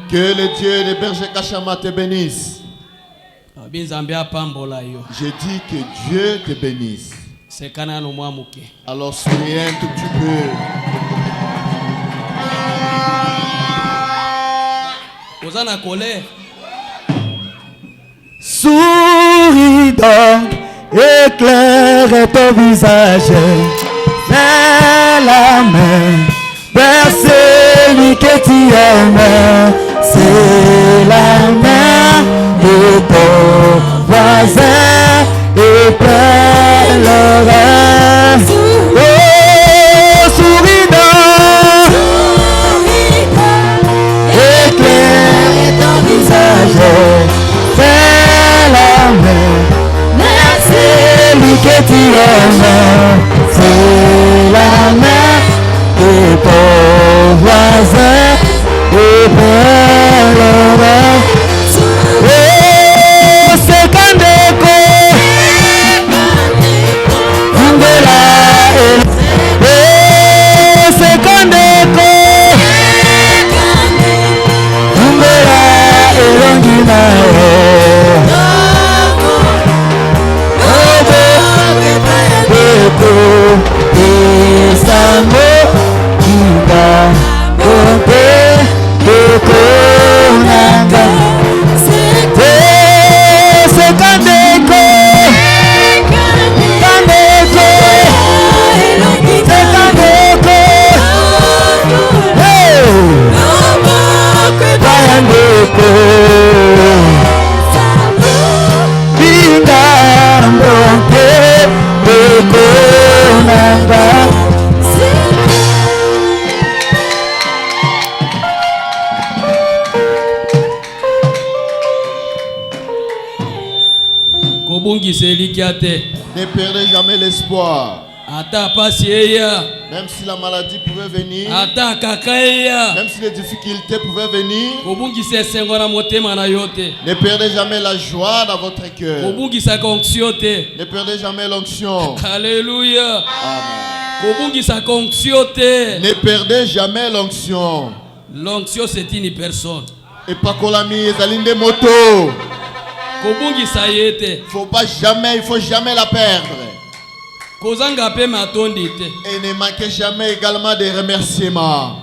Que le Dieu de berger Kachama te bénisse. J'ai dit que Dieu te bénisse. Alors souris un tout petit peu. Souris donc, éclaire ton visage. Mets la main vers celui que tu aimes. C'est la main de ton voisin et pleure. Oh, souris donc, éclaire ton visage. Fais la main, celui que tu aimes. C'est la main de ton voisin et pleure. Oh, c'est quand déco, Angela et oh, c'est quand déco, Angela et Longina. Ne perdez jamais l'espoir. Même si la maladie pouvait venir, même si les difficultés pouvaient venir, ne perdez jamais la joie dans votre cœur. Ne perdez jamais l'onction. Alléluia. Amen. Ne perdez jamais l'onction. L'onction, c'est une personne. Et pas qu'on l'a mis, Zalinde Moto. Il faut jamais la perdre. Et ne manquez jamais également des remerciements.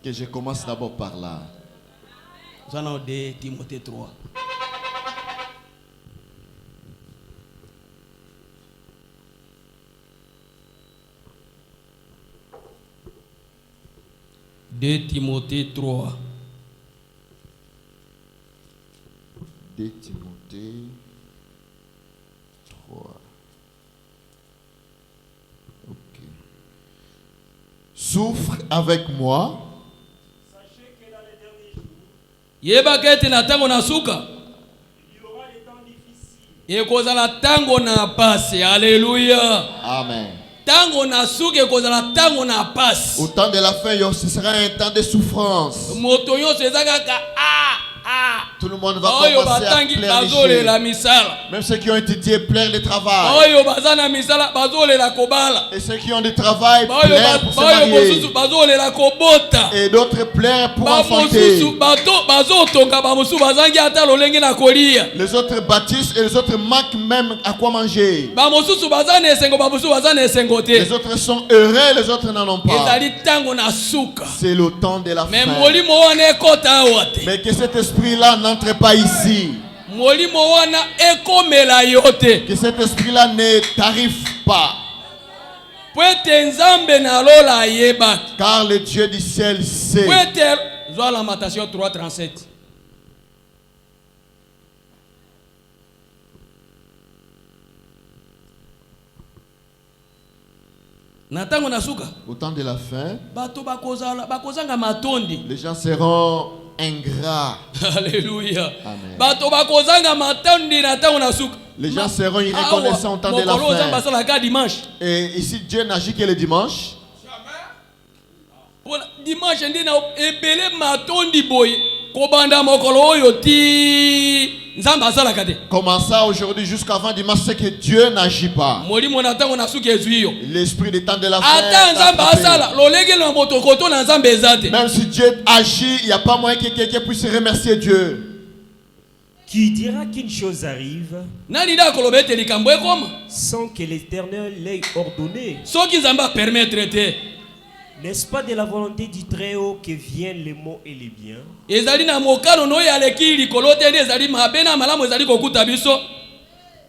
Que je commence d'abord par là. 2 Timothée 3. Timothée 3. 2 Timothée 3. Ok. Souffre avec moi. Sachez que dans les derniers jours, il y aura des temps difficiles. Alléluia. Amen. Au temps de la fin, ce sera un temps de souffrance. Tout le monde va commencer à pleurnicher. Même ceux qui ont étudié pleurent de travail. Et ceux qui ont du travail pleurent pour se marier. Et d'autres pleurent pour enfanter. Les autres bâtissent et les autres manquent même à quoi manger. Les autres sont heureux, les autres n'en ont pas. C'est le temps de la fin. Mais que cet esprit-là n'entre pas ici. Que cet esprit-là ne t'arrive pas. Car le Dieu du ciel sait. Lamentation 3:37. Au temps de la fin, les gens seront ingrats. Alléluia. Amen. Les gens seront irreconnaissants au temps de la fin. Et ici, Dieu n'agit que le dimanche. Dimanche, Comment ça aujourd'hui jusqu'avant dimanche, c'est que Dieu n'agit pas. L'esprit des temps de la fin. Même si Dieu agit, il n'y a pas moyen que quelqu'un puisse remercier Dieu. Qui dira qu'une chose arrive sans que l'Éternel l'ait ordonné? N'est-ce pas de la volonté du Très-Haut que viennent les maux et les biens?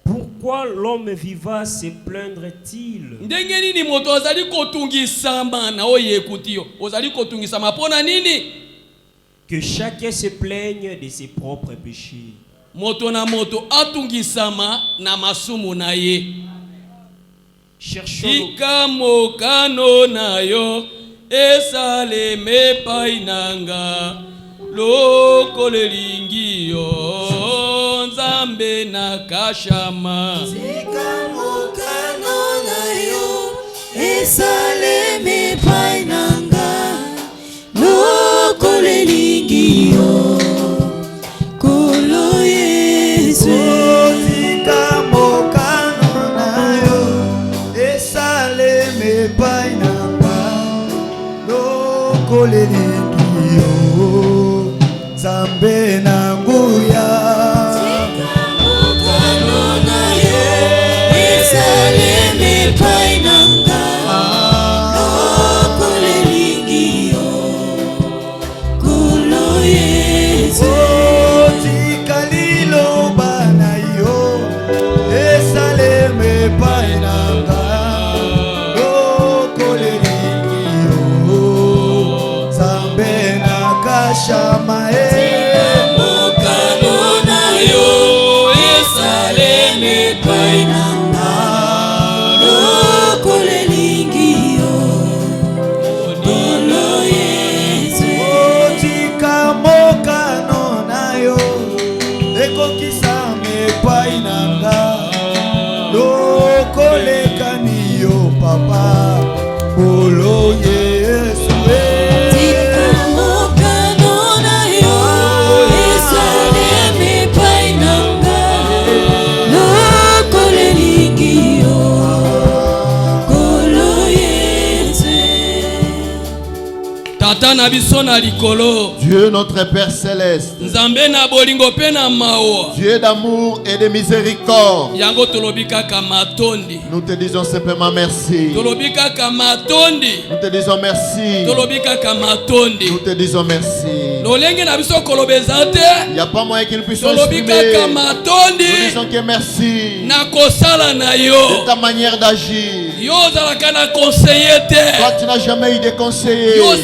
Pourquoi l'homme vivant se plaindrait-il? Que chacun se plaigne de ses propres péchés. Cherchons esaleme painanga loko lelingio nzambe na kashama sikamukano nayo esaleme painanga loko lelingio kolo Yesu sikamukano nayo esaleme painanga kolelingio zambe na nguya sikamukano nayo esaleme painanga kolelingio kulo Yesu tikalilo banayo esaleme painanga Shama mukano nayo esaleme painanga loko lelingio olo Yesu tika mukano nayo ekokisame painanga loko lekaniyo papa olo Yesu Dieu notre Père Céleste, Dieu d'amour et de miséricorde, nous te disons simplement merci. Nous te disons merci. Nous te disons merci. Il n'y a pas moyen qu'il puisse exprimer. Nous disons que merci de ta manière d'agir. Toi tu n'as jamais eu de conseiller. Toi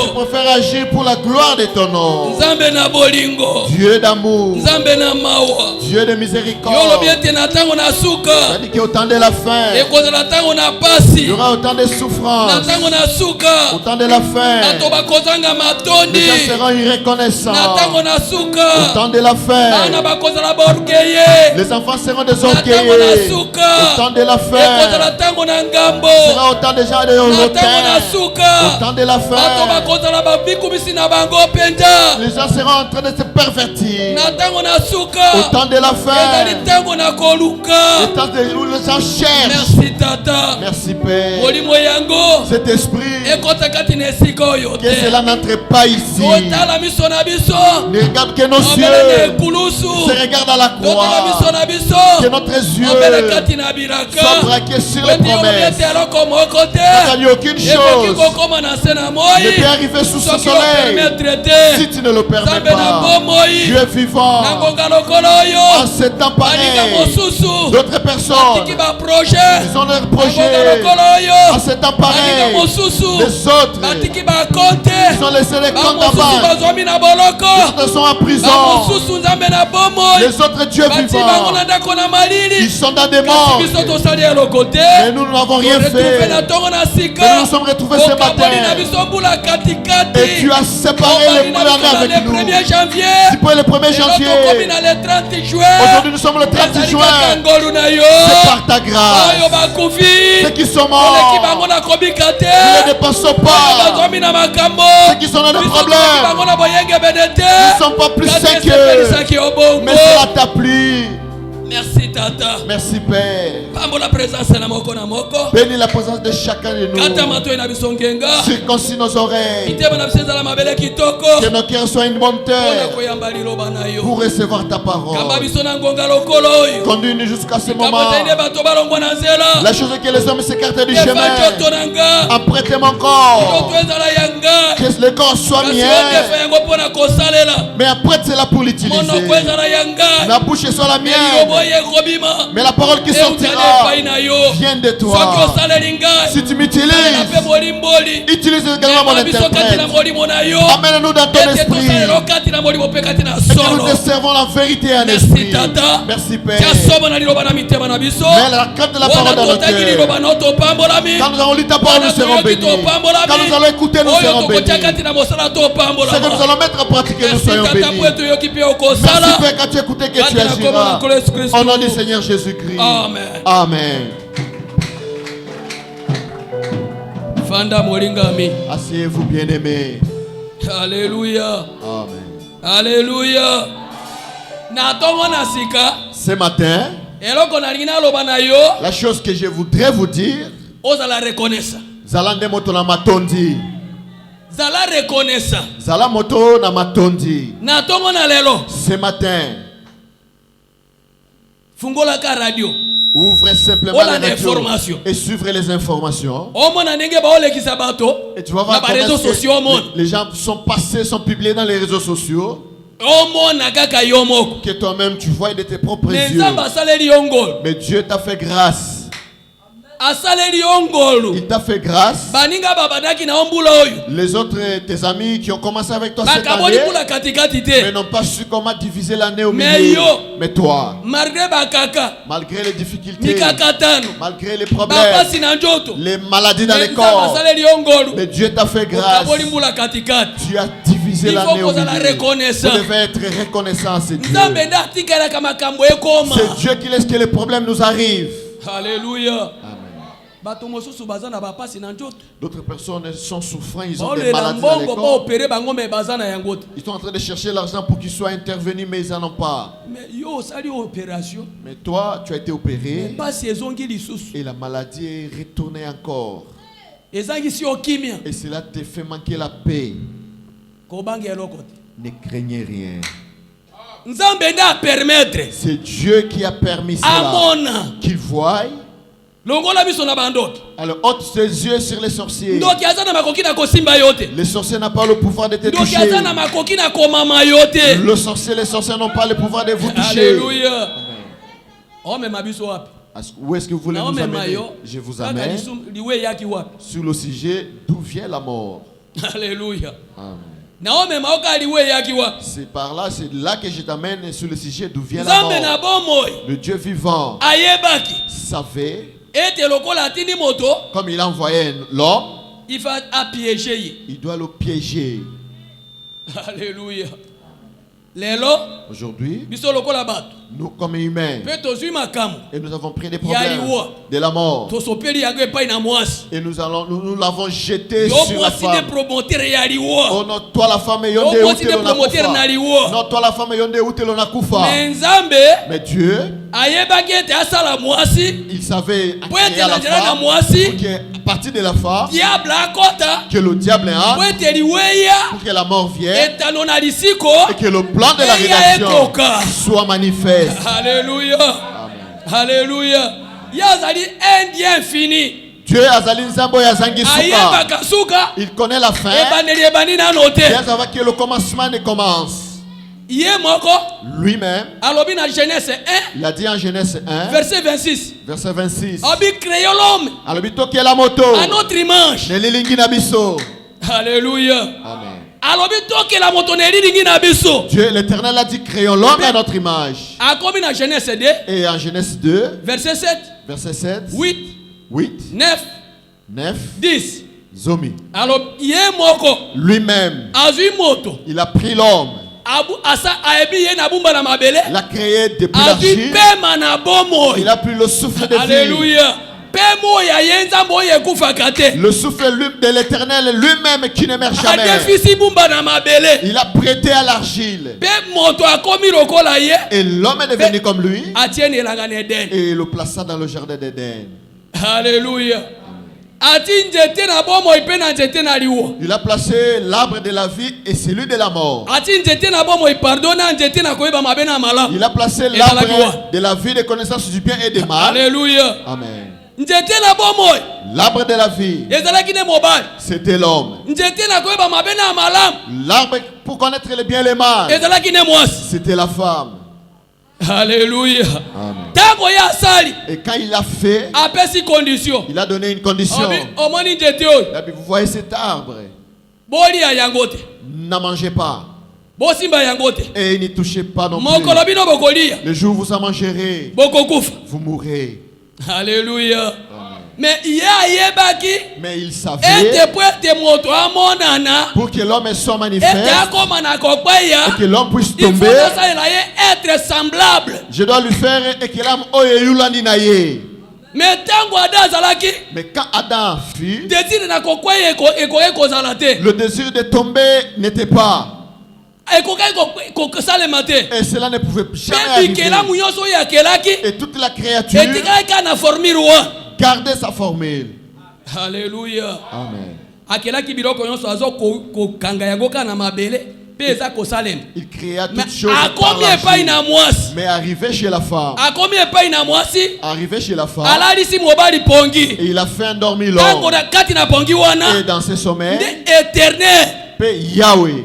tu préfères agir pour la gloire de ton nom. Dieu d'amour, Dieu de miséricorde. C'est-à-dire qu'au temps de la fin, il y aura autant de souffrances. Au temps de la fin, les gens seront irreconnaissants. Au temps de la fin, les enfants seront désorgueillés. Au temps de la fin, sera autant de gens de hauteur. Au temps de la fin, les gens seront en train de se pervertir. Au temps de la fin, le temps où les gens cherchent. Merci Tata. Merci Père. Cet esprit, que cela n'entre pas ici. Ne regarde que nos yeux se regardent à la croix. Que notre yeux soient braqués sur les promesses. Il n'y a aucune chose ne peut arriver sous ce soleil si tu ne le permets pas. Dieu est vivant. En ce temps pareil, d'autres personnes, ils ont leur projet. En ce temps pareil, les autres, ils ont laissé les comptes en banque. Les autres sont en prison. Les autres, Dieu est vivant. Ils sont dans des morts. Mais nous n'avons rien fait. Mais nous nous sommes retrouvés ce matin. Et tu as séparé les mois avec nous. Depuis le 1er janvier, aujourd'hui nous sommes le 30 juin. C'est par ta grâce. Ceux qui sont morts, ne les dépassons pas. Ceux qui sont dans des problèmes, ne sont pas plus sains qu'eux. Mais cela t'a plu. Merci Tata. Merci Père. Bénis la présence de chacun de nous. Circoncis nos oreilles. Que nos cœurs soient une bonne terre pour recevoir ta parole. Conduis-nous jusqu'à ce moment. La chose est que les hommes s'écartent du chemin. Apprête mon corps. Que le corps soit mien. Mais apprête cela pour l'utiliser. Ma bouche soit la mienne. Mais la parole qui sortira vient de toi. Si tu m'utilises, utilise également mon interprète. Amène-nous dans ton esprit. Et que nous te servons la vérité en esprit. Merci Père. Mais la crainte de la parole dans notre cœur. Quand nous allons lire ta parole, nous serons bénis. Quand nous allons écouter, nous serons bénis. C'est que nous allons mettre en pratique et nous soyons bénis. Merci Père, quand tu écoutes que tu agiras. Au nom du Seigneur Jésus-Christ. Amen. Amen. Fanda Moringami. Asseyez-vous, bien-aimés. Alléluia. Amen. Alléluia. Ce matin, la chose que je voudrais vous dire, Zalande moto na matondi. Zala reconnaissant. Zala moto na matondi. Na tongo na lelo. Ce matin, fungola ka radio. Ouvrez simplement la radio et suivez les informations. Et tu vas voir comment les gens sont passés, sont publiés dans les réseaux sociaux. Que toi-même tu vois de tes propres yeux. Mais Dieu t'a fait grâce. Il t'a fait grâce. Les autres, tes amis qui ont commencé avec toi cette année, mais n'ont pas su comment diviser l'année au milieu. Mais toi, malgré les difficultés, malgré les problèmes, les maladies dans les corps, mais Dieu t'a fait grâce. Tu as divisé l'année au milieu. Vous devez être reconnaissant, c'est Dieu. C'est Dieu qui laisse que les problèmes nous arrivent. Alléluia. D'autres personnes sont souffrant, ils ont des maladies dans les corps. Ils sont en train de chercher l'argent pour qu'ils soient intervenus, mais ils n'en ont pas. Mais toi, tu as été opéré et la maladie est retournée encore. Et cela te fait manquer la paix. Ne craignez rien. C'est Dieu qui a permis cela. Qu'il voie. Alors ôte ses yeux sur les sorciers. Les sorciers n'ont pas le pouvoir de te toucher. Le sorcier, les sorciers n'ont pas le pouvoir de vous toucher. Alléluia. Où est-ce que vous voulez nous amener? Je vous amène sur le sujet d'où vient la mort. Alléluia. Amen. C'est par là, c'est là que je t'amène sur le sujet d'où vient la mort. Le Dieu vivant savait, comme il a envoyé l'homme, il va piéger. Il doit le piéger. Alléluia. Aujourd'hui, nous comme humains, et nous avons pris des problèmes de la mort, et nous l'avons jeté sur la femme. Oh non, toi la femme non, toi la femme mais Dieu, il savait créer la femme, à partir de la femme, que le diable a, pour que la mort vienne, et que le plan de la rédemption soit manifeste. Alléluia. Amen. Alléluia. Yazali un Dieu infini. Dieu il connaît la fin. Que le commencement ne commence. Lui-même, il a dit en Genèse 1, verset 26. Verset 26. Créé l'homme à notre image. Alléluia. Amen. Dieu l'Éternel a dit créons l'homme à notre image. Et en Genèse 2, verset 7, 8, 9, 10. Zomi. Lui-même, il a pris l'homme. Il a créé depuis l'argile. Il a pris le souffle de vie. Alléluia. Le souffle de l'Éternel lui-même qui ne meurt jamais. Il a prêté à l'argile. Et l'homme est devenu comme lui. Et il le plaça dans le jardin d'Éden. Alléluia. Il a placé l'arbre de la vie et celui de la mort. Il a placé l'arbre de la vie, de connaissance du bien et du mal. Alléluia. Amen. L'arbre de la vie, c'était l'homme. L'arbre pour connaître le bien et le mal, c'était la femme. Alléluia. Amen. Et quand il a fait, il a donné une condition. Vous voyez cet arbre, n'en mangez pas. Et n'y touchez pas non plus. Le jour où vous en mangerez, vous mourrez. Alléluia. Mais il savait pour que l'homme soit manifeste et que l'homme puisse tomber, être semblable. Je dois lui faire et que l'homme oye. Mais quand Adam fut, le désir de tomber n'était pas. Et cela ne pouvait jamais arriver. Et toute la créature gardait sa formule. Alléluia. Amen. Il créa toutes choses par l'argile. Mais arrivé chez la femme, et il a fait endormir l'homme. Et dans ses sommeils, Yahweh,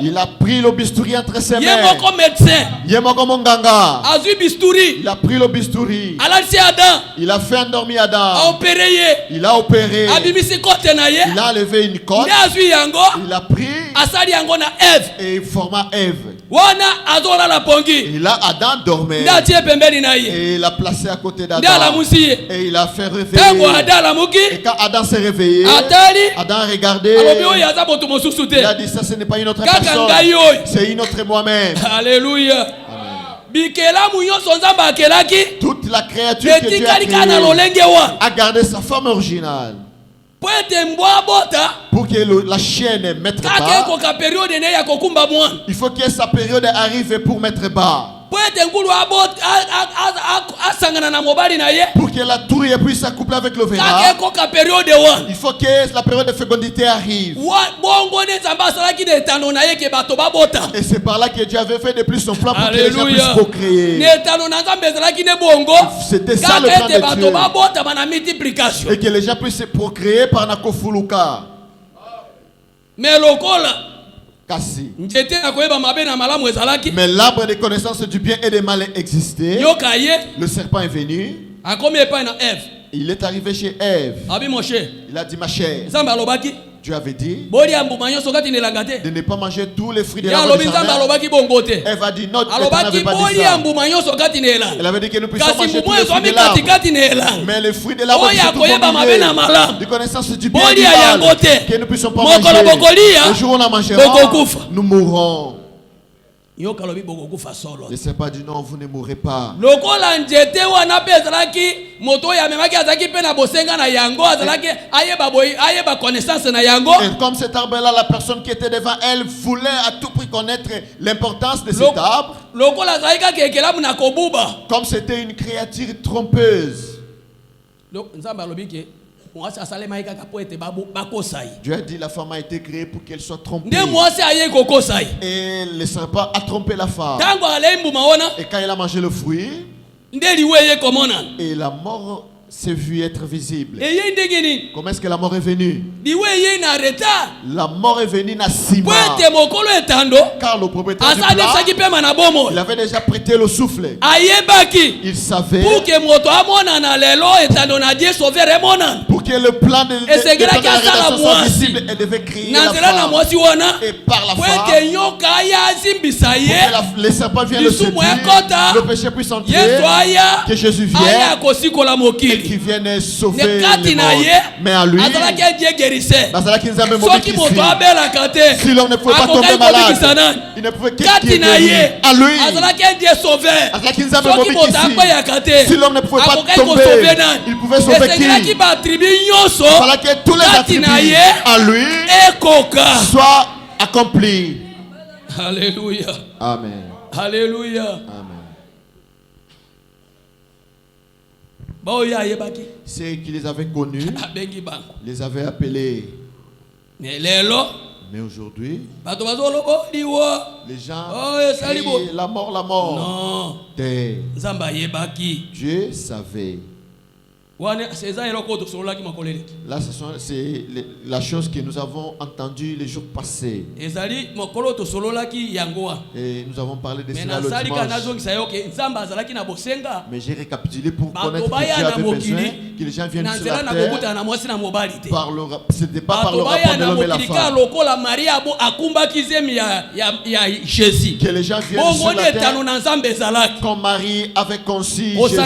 il a pris le bistouri entre ses mains. Il a pris le bistouri. Il a fait endormir Adam. Il a opéré. Il a enlevé une côte. Il a pris et il forma Ève. Et là Adam dormait. Et il l'a placé à côté d'Adam. Et il a fait réveiller. Et quand Adam s'est réveillé, Adam a regardé. Il a dit ça, ce n'est pas une autre personne, c'est une autre moi-même. Alléluia. Toute la créature que Dieu a créée a gardé sa forme originale. Pour que la chienne ne mette bas, il faut que sa période arrive pour mettre bas. Pour que la tourie puisse s'accoupler avec le verra, il faut que la période de fécondité arrive. Et c'est par là que Dieu avait fait de plus son plan pour que les gens puissent procréer. C'était ça le plan de Dieu. Et que les gens puissent procréer par Nakofuluka. Mais mais l'arbre de connaissance du bien et du mal existait. Le serpent est venu. Il est arrivé chez Ève. Il a dit, ma chère, Dieu avait dit de ne pas manger tous les fruits de l'arbre du jardin. Ève a dit non, l'Éternel n'avait pas dit ça. Elle avait dit que nous puissions manger tous les fruits de l'arbre. Mais les fruits de l'arbre de connaissance du bien et du mal, que nous ne puissions pas manger. Le jour où on en mangera, nous mourrons. Ne sais pas du non, vous ne mourrez pas. Et comme cet arbre-là, la personne qui était devant elle voulait à tout prix connaître l'importance de cet arbre. Comme c'était une créature trompeuse. Dieu a dit la femme a été créée pour qu'elle soit trompée. Et le serpent a trompé la femme. Et quand elle a mangé le fruit, et la mort s'est vue être visible. Comment est-ce que la mort est venue? La mort est venue dans 6 mois. Car le propriétaire du plat, il avait déjà prêté le souffle. Il savait pour que le plan de la rédemption soit visible, elle devait créer la femme. Et par la femme, pour que les serpents viennent le séduire, le péché puisse entrer, que Jésus vienne et qu'il vienne sauver les morts. Mais à lui, si l'homme ne pouvait pas tomber malade, il ne pouvait qu'être guéri. À lui, si l'homme ne pouvait pas tomber, il pouvait sauver qui? Il fallait que tous les attributs à lui soient accomplis. Alléluia. Amen. Alléluia. Amen. Ceux qui les avaient connus, les avaient appelés. Mais aujourd'hui, les gens crient la mort, la mort. Non. Dieu savait. Là, c'est la chose que nous avons entendue les jours passés. Et nous avons parlé de cela le dimanche. Mais j'ai récapitulé pour connaître que Dieu avait besoin que les gens viennent sur la terre. Ce n'était pas par le rapport de l'homme et la femme. Que les gens viennent sur la terre quand Marie avait conçu Jésus.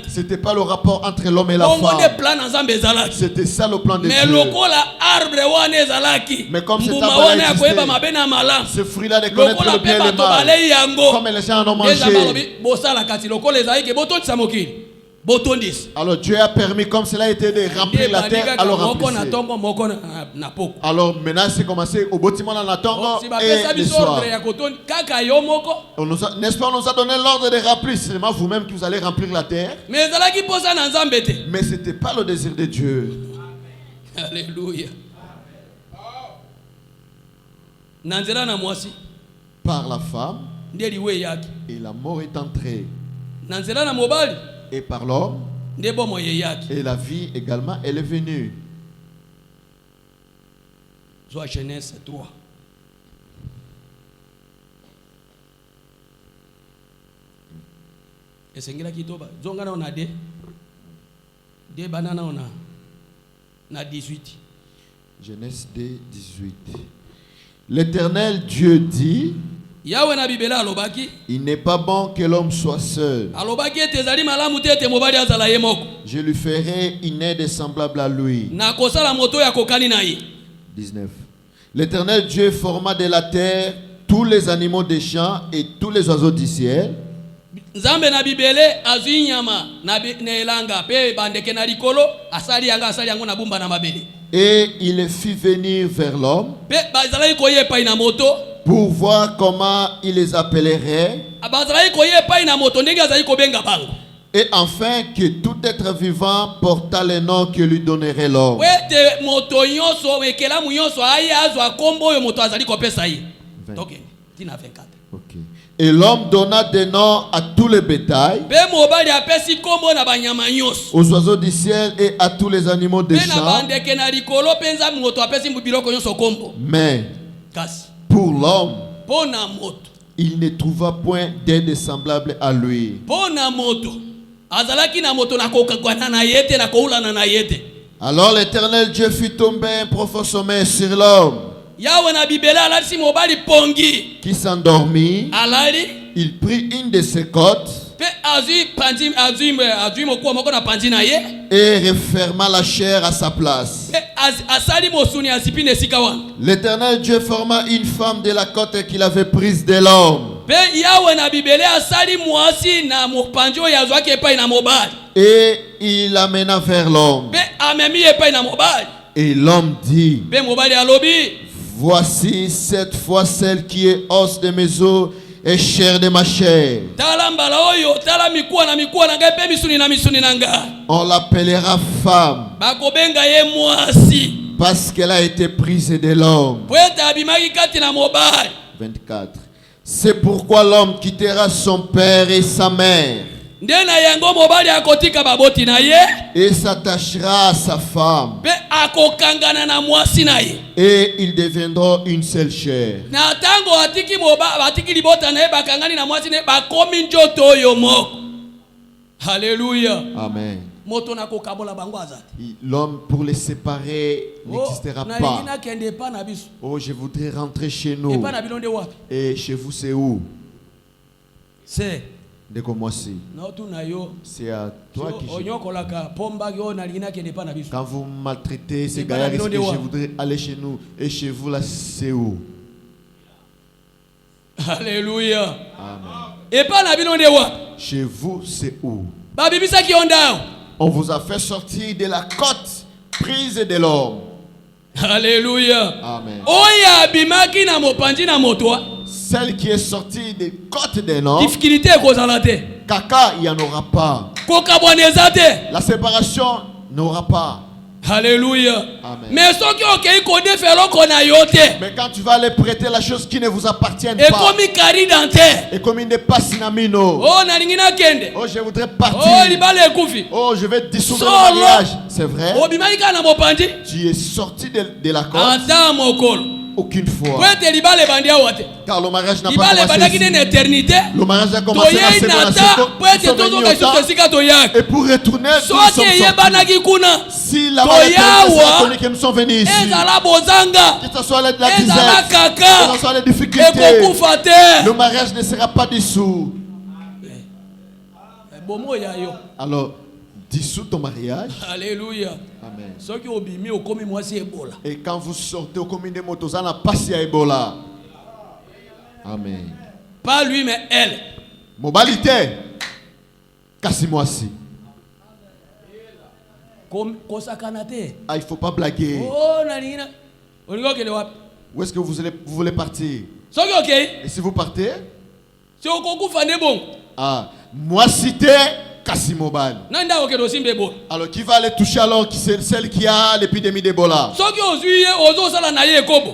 C'était pas le rapport entre l'homme et la femme. C'était ça le plan de Dieu. Mais comme cet arbre existait, ce fruit-là de connaître le bien et le mal, comme les gens en ont mangé, alors Dieu a permis, comme cela était, de remplir la terre, alors remplissez. Alors maintenant c'est commencé au bâtiment dans la tombe et le soir. N'est-ce pas, on nous a donné l'ordre de remplir. C'est seulement vous-même qui vous allez remplir la terre. Mais ce n'était pas le désir de Dieu. Alléluia. Par la femme, et la mort est entrée. Et par l'homme, et la vie également, elle est venue. Genèse 3. Et c'est là qui toba. Zongana on a des bananes on a 18. Genèse 2, 18. L'Éternel Dieu dit: il n'est pas bon que l'homme soit seul. Je lui ferai une aide semblable à lui. 19. L'Éternel Dieu forma de la terre tous les animaux des champs et tous les oiseaux du ciel. Et il les fit venir vers l'homme pour voir comment il les appellerait. Et enfin que tout être vivant porta les noms que lui donnerait l'homme. Okay. Et l'homme donna des noms à tous les bétails, aux oiseaux du ciel et à tous les animaux des champs. Mais pour l'homme, il ne trouva point d'aide semblable à lui. Alors l'Éternel Dieu fit tomber un profond sommeil sur l'homme, qui s'endormit. Il prit une de ses côtes et referma la chair à sa place. L'Éternel Dieu forma une femme de la côte qu'il avait prise de l'homme. Et il l'amena vers l'homme. Et l'homme dit: voici cette fois celle qui est os de mes os et chair de ma chair. On l'appellera femme, parce qu'elle a été prise de l'homme. 24. C'est pourquoi l'homme quittera son père et sa mère et s'attachera à sa femme, et ils deviendront une seule chair. Alléluia. Amen. L'homme pour les séparer n'existera pas. Oh, je voudrais rentrer chez nous. Et chez vous, c'est où? C'est. Dès que moi, c'est à toi qui quand vous maltraitez ces gars, je voudrais aller chez nous. Et chez vous, là, c'est où? Alléluia. Amen. Et pas la chez vous, c'est où? On vous a fait sortir de la côte prise de l'homme. Alléluia. Amen. na Celle qui est sortie des côtes de l'homme, difficulté caca, il n'y en aura pas. La séparation n'aura pas. Alléluia. Amen. Mais quand tu vas aller prêter la chose qui ne vous appartient pas, et comme il n'est pas sinamino, oh, je voudrais partir, oh, je vais dissoudre le mariage. C'est vrai, tu es sorti de la côte. Aucune fois. Car le mariage n'a pas commencé. Le mariage a commencé et pour retourner, si la mariage que nous sommes venus ici, que ce soit la disette, que ce soit les difficultés, le mariage ne sera pas dissous. Alors, dissous ton mariage. Alléluia. Amen. Et quand vous sortez au commun des motos, ça n'a pas si à Ebola. Amen. Pas lui, mais elle. Mobilité. Casse-moi-ci. Ah, il ne faut pas blaguer. Où est-ce que vous voulez partir? Et si vous partez? Ah, moi cité Kassimobal. Alors qui va aller toucher alors celle qui a l'épidémie d'Ebola?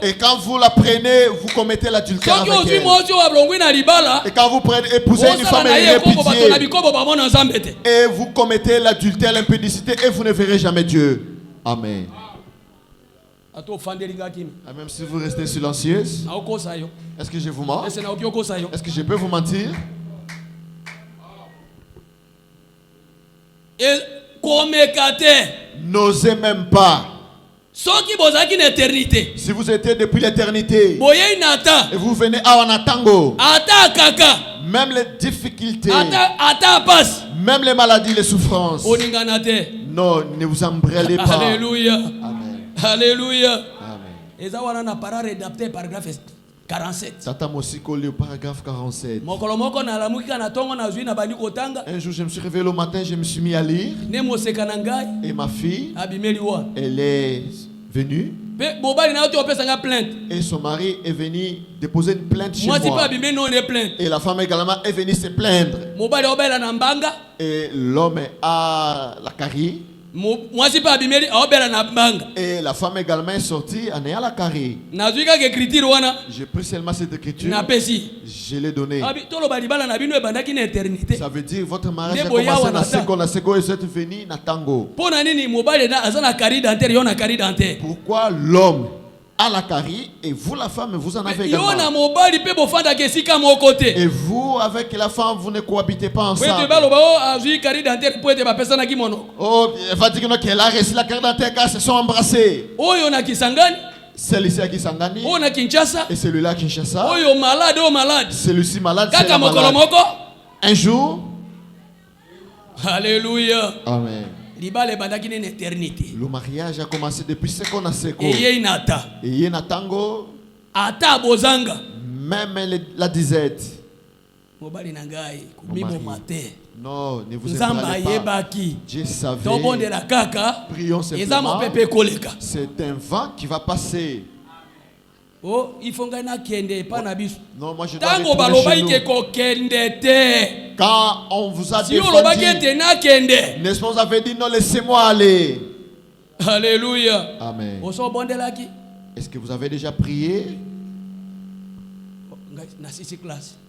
Et quand vous la prenez, vous commettez l'adultère avec elle. Et quand vous prenez, épousez une femme réputée, et vous commettez l'adultère, l'impudicité, et vous ne verrez jamais Dieu. Amen. Même si vous restez silencieuse, est-ce que je vous mens? Est-ce que je peux vous mentir? N'osez même pas. Si vous étiez depuis l'éternité et vous venez à Anatango, même les difficultés, même les maladies, les souffrances, non, ne vous embrêlez pas. Alléluia. Amen. Alléluia. Amen. 47. Tata Mosiko, le paragraphe 47. Un jour, je me suis réveillé le matin, je me suis mis à lire. Et ma fille, elle est venue. Et son mari est venu déposer une plainte chez moi. Et la femme également est venue se plaindre. Et l'homme a la carie. Et la femme également est sortie en ayant la carie. J'ai pris seulement cette écriture. Je l'ai donnée. Ça veut dire votre mariage a commencé na seko et vous êtes venu na tango. Pourquoi l'homme a la carie et vous la femme vous en avez également? Et vous avec la femme vous ne cohabitez pas ensemble. Oh, elle va dire qu'elle a reçu la carte dentaire car se sont embrassés. Celle-ci à Kisangani et celui-là à Kinshasa. Celui-ci malade, c'est malade. Un jour. Alléluia. Amen. Le mariage a commencé depuis ce qu'on a seko. Et Natango. Même la disette. Non, ne vous emballez pas. Dieu savait. Prions simplement. C'est un vent qui va passer. Oh, il faut que non, moi je dois retourner chez nous. Quand on vous a défendu, n'est-ce pas, vous avez dit non, laissez-moi aller. Alléluia. Amen. Est-ce que vous avez déjà prié?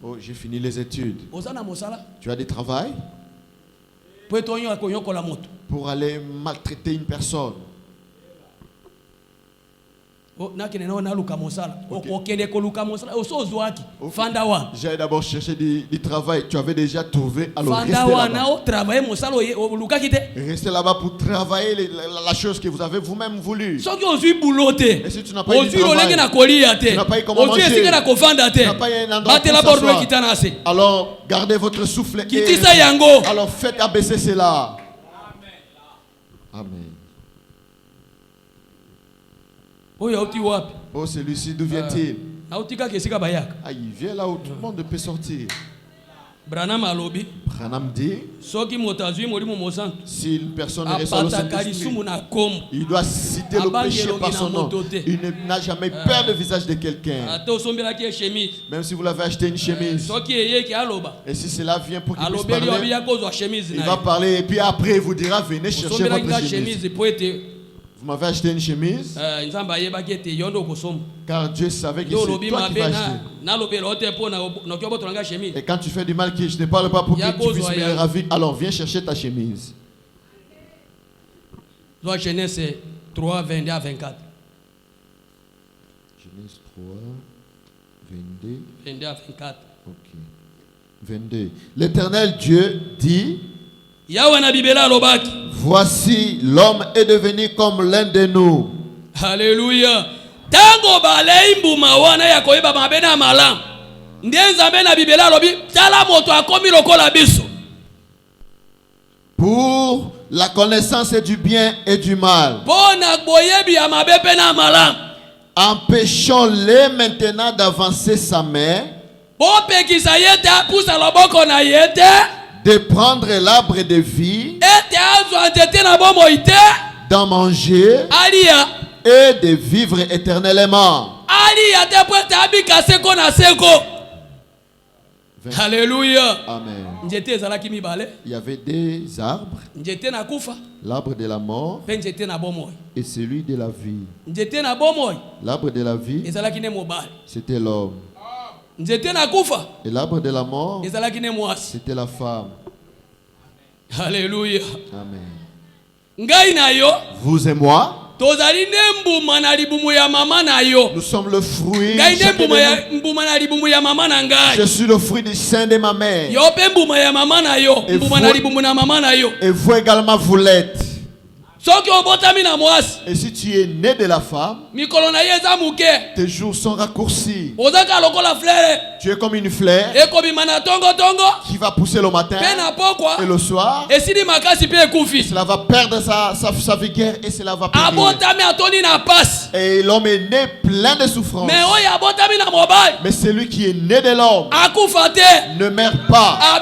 Oh, j'ai fini les études. Tu as du travail? Pour aller maltraiter une personne. J'ai d'abord cherché du travail. Tu avais déjà trouvé. Alors restez là-bas. Restez là-bas pour travailler la chose que vous avez vous-même voulu. Et si tu n'as pas eu de travail, tu n'as pas eu comment manger, tu n'as pas eu un endroit pour s'asseoir, alors gardez votre souffle et alors faites abaisser cela. Amen. Oh, celui-ci, d'où vient-il? Ah, il vient là où tout le monde peut sortir. Branham dit, si une personne reçoit le Saint-Esprit, il doit citer le péché par son nom. Il n'a jamais peur du visage de quelqu'un. Même si vous l'avez acheté une chemise. Et si cela vient pour qu'il puisse parler, il va parler et puis après il vous dira, venez chercher votre chemise. Vous m'avez acheté une chemise car Dieu savait que c'est toi qui vas acheter. Et quand tu fais du mal, je ne parle pas pour que tu puisses me ravir. Alors viens chercher ta chemise. Genèse 3, 22 à 24. Genèse 3, 22. 22 à 24. Ok. 22. L'Éternel Dieu dit, voici, l'homme est devenu comme l'un de nous. Alléluia. Tango balei mbuma wana ya koyeba mabena malam. Ndienza mena bibela lobi tala moto akomi lokola biso. Pour la connaissance du bien et du mal. Bona boyebi ya mabepe na malam. Empêchons-les maintenant d'avancer sa main. Bopekisa yete apusa loboko na yete. De prendre l'arbre de vie, d'en manger et de vivre éternellement. Alléluia. Amen. Il y avait des arbres, l'arbre de la mort et celui de la vie. L'arbre de la vie, c'était l'homme. Et l'arbre de la mort, c'était la femme. Alléluia. Amen. Ngainayo, vous et moi, nous sommes le fruit. Je suis le fruit du sein de ma mère. Et vous également vous l'êtes. Et si tu es né de la femme, tes jours sont raccourcis. Tu es comme une fleur qui va pousser le matin et le soir. Cela va perdre sa vigueur et cela va périr. Et l'homme est né plein de souffrances. Mais celui qui est né de l'homme ne meurt pas,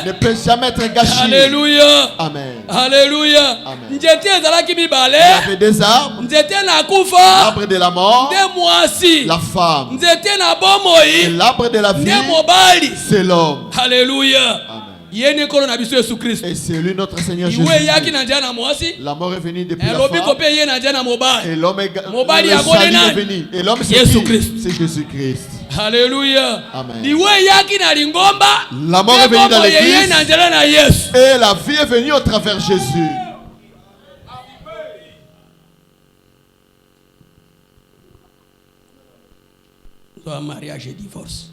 ne peut jamais être gâché. Alléluia. Amen. Alléluia. Amen. Il y avait des arbres, l'arbre de la mort, la femme, et l'arbre de la vie, c'est l'homme. Alléluia. Amen. Et c'est lui notre Seigneur Jésus. La mort est venue depuis la femme. Et l'homme est venu. Et l'homme c'est Jésus-Christ. Alléluia. Amen. La mort est venue dans l'église. Et la vie est venue au travers Jésus. Mariage et divorce.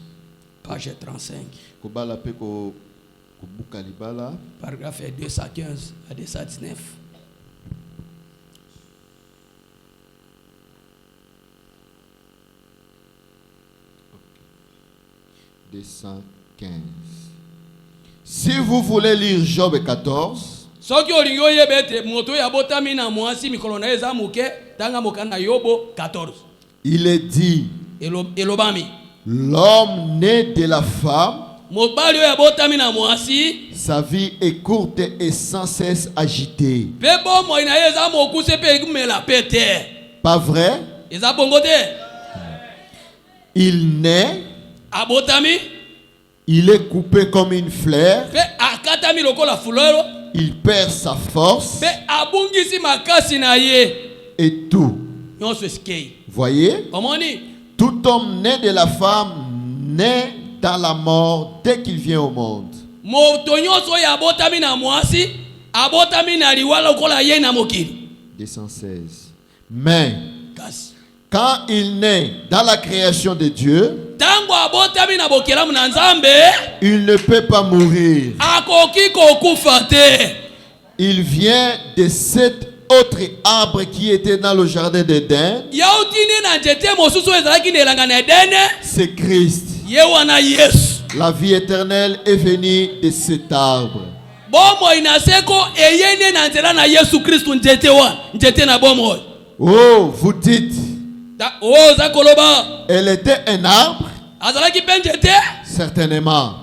Page 35. Paragraphe 215 à 219. Si vous voulez lire Job 14, il est dit, l'homme né de la femme, sa vie est courte et sans cesse agitée. Pas vrai? Il naît, il est coupé comme une fleur, il perd sa force et tout. Voyez? Tout homme né de la femme naît dans la mort dès qu'il vient au monde. 216. Mais Quand il naît dans la création de Dieu, il ne peut pas mourir. Il vient de cet autre arbre qui était dans le jardin d'Éden. C'est Christ. La vie éternelle est venue de cet arbre. Oh, vous dites, elle était un arbre? Certainement.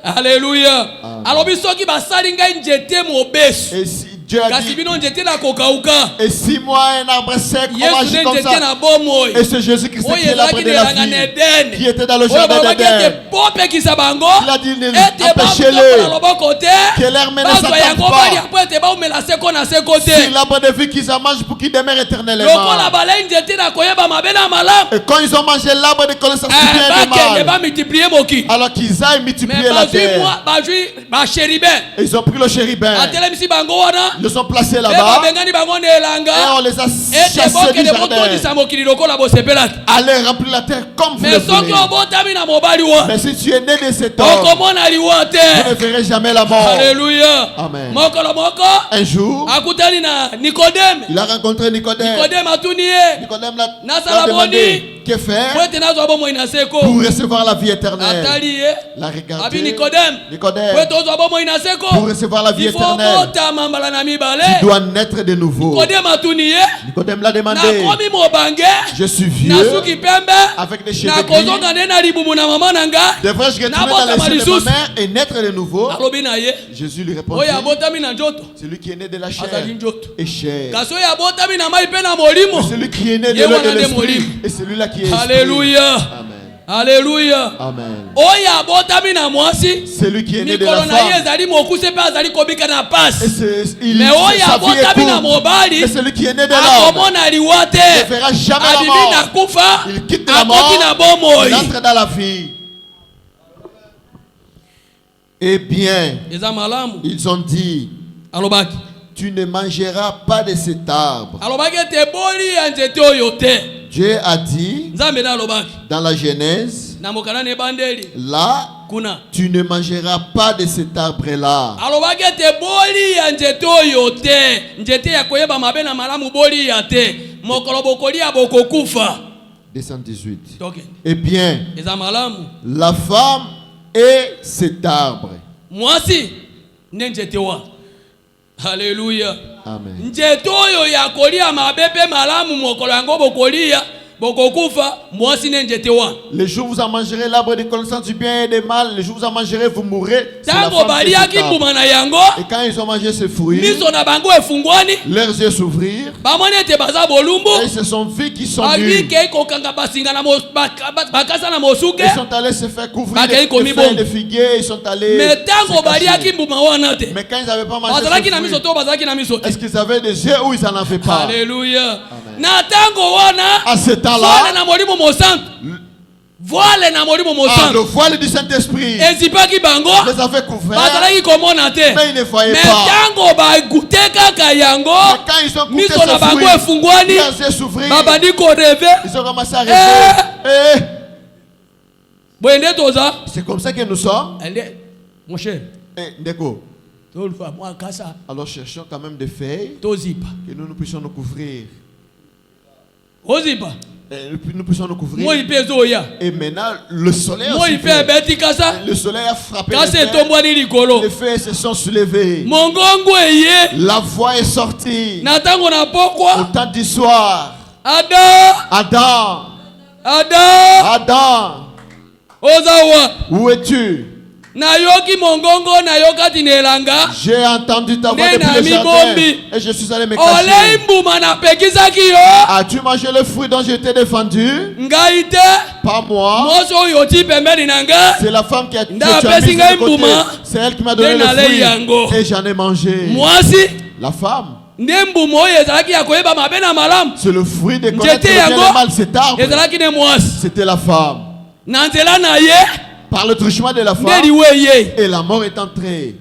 Alléluia. Alors, et si Dieu a dit, et si moi un arbre sec, comment agir comme ça? Et c'est Jésus-Christ qui est l'arbre de la vie, qui était dans le jardin d'Éden. Il a dit, empêchez-le, que l'air ne s'attaque pas. C'est l'arbre de vie qu'ils ont mangé pour qu'ils demeurent éternellement. Et quand ils ont mangé l'arbre de connaissance du bien et du mal, alors qu'ils aillent multiplier la terre, ils ont pris le chérubin, ils les ont placés là-bas, et on les a chassés du jardin. Allez remplir la terre comme vous le voulez. Mais si tu es né de cet homme, vous ne verrez jamais la mort. Alléluia. Amen. Un jour, il a rencontré Nicodème. Nicodème l'a demandé, que faire pour recevoir la vie éternelle? La regarder. Nicodème, pour recevoir la vie éternelle, tu dois naître de nouveau. Nicodème l'a demandé. Je suis vieux, avec des cheveux gris. Devrais-je retourner dans les seins de ma mère et naître de nouveau? Jésus lui répondit, celui qui est né de la chair est chair, et celui qui est né de l'eau et de l'esprit est celui-là qui est esprit. Alléluia. Amen. Alléluia. Amen. Celui qui est né de la femme, mais celui qui est né de l'homme ne verra jamais la mort. Il quitte la mort, il entre dans la vie. Eh bien, ils ont dit, tu ne mangeras pas de cet arbre. Dieu a dit dans la Genèse, là, tu ne mangeras pas de cet arbre-là. Descend 18. Eh bien, la femme est cet arbre. Alléluia. Amen. Le jour où vous en mangerez l'arbre de connaissance du bien et du mal, le jour où vous en mangerez, vous mourrez. C'est la femme qui est cet arbre. Et quand ils ont mangé ce fruit, leurs yeux s'ouvrirent et ils se sont vus qu'ils sont nus. Ils sont allés se faire couvrir des feuilles de figuier. Ils sont allés se cacher. Mais quand ils n'avaient pas mangé ce fruit, est-ce qu'ils avaient des yeux ou ils n'en avaient pas? Alléluia. À ce temps-là, le voile du Saint-Esprit les avait couverts, mais ils ne voyaient pas. Mais quand ils ont goûté ce fruit, leurs yeux s'ouvrirent, ils ont commencé à rêver. C'est comme ça que nous sommes. Mon cher, Ndeko, alors cherchons quand même des feuilles que nous puissions nous couvrir. Nous puissions nous couvrir. Et maintenant, le soleil a frappé les feuilles. Les feuilles se sont soulevées. La voix est sortie. Au temps du soir. Adam. Où es-tu? J'ai entendu ta voix depuis le jardin et je suis allé me cacher. As-tu mangé le fruit dont je t'ai défendu? Pas moi. C'est la femme qui a mis de côté. C'est elle qui m'a donné le fruit et j'en ai mangé. La femme, c'est le fruit de connaître le bien et le mal. Cet arbre, c'était la femme. Par le truchement de la femme, et la mort est entrée.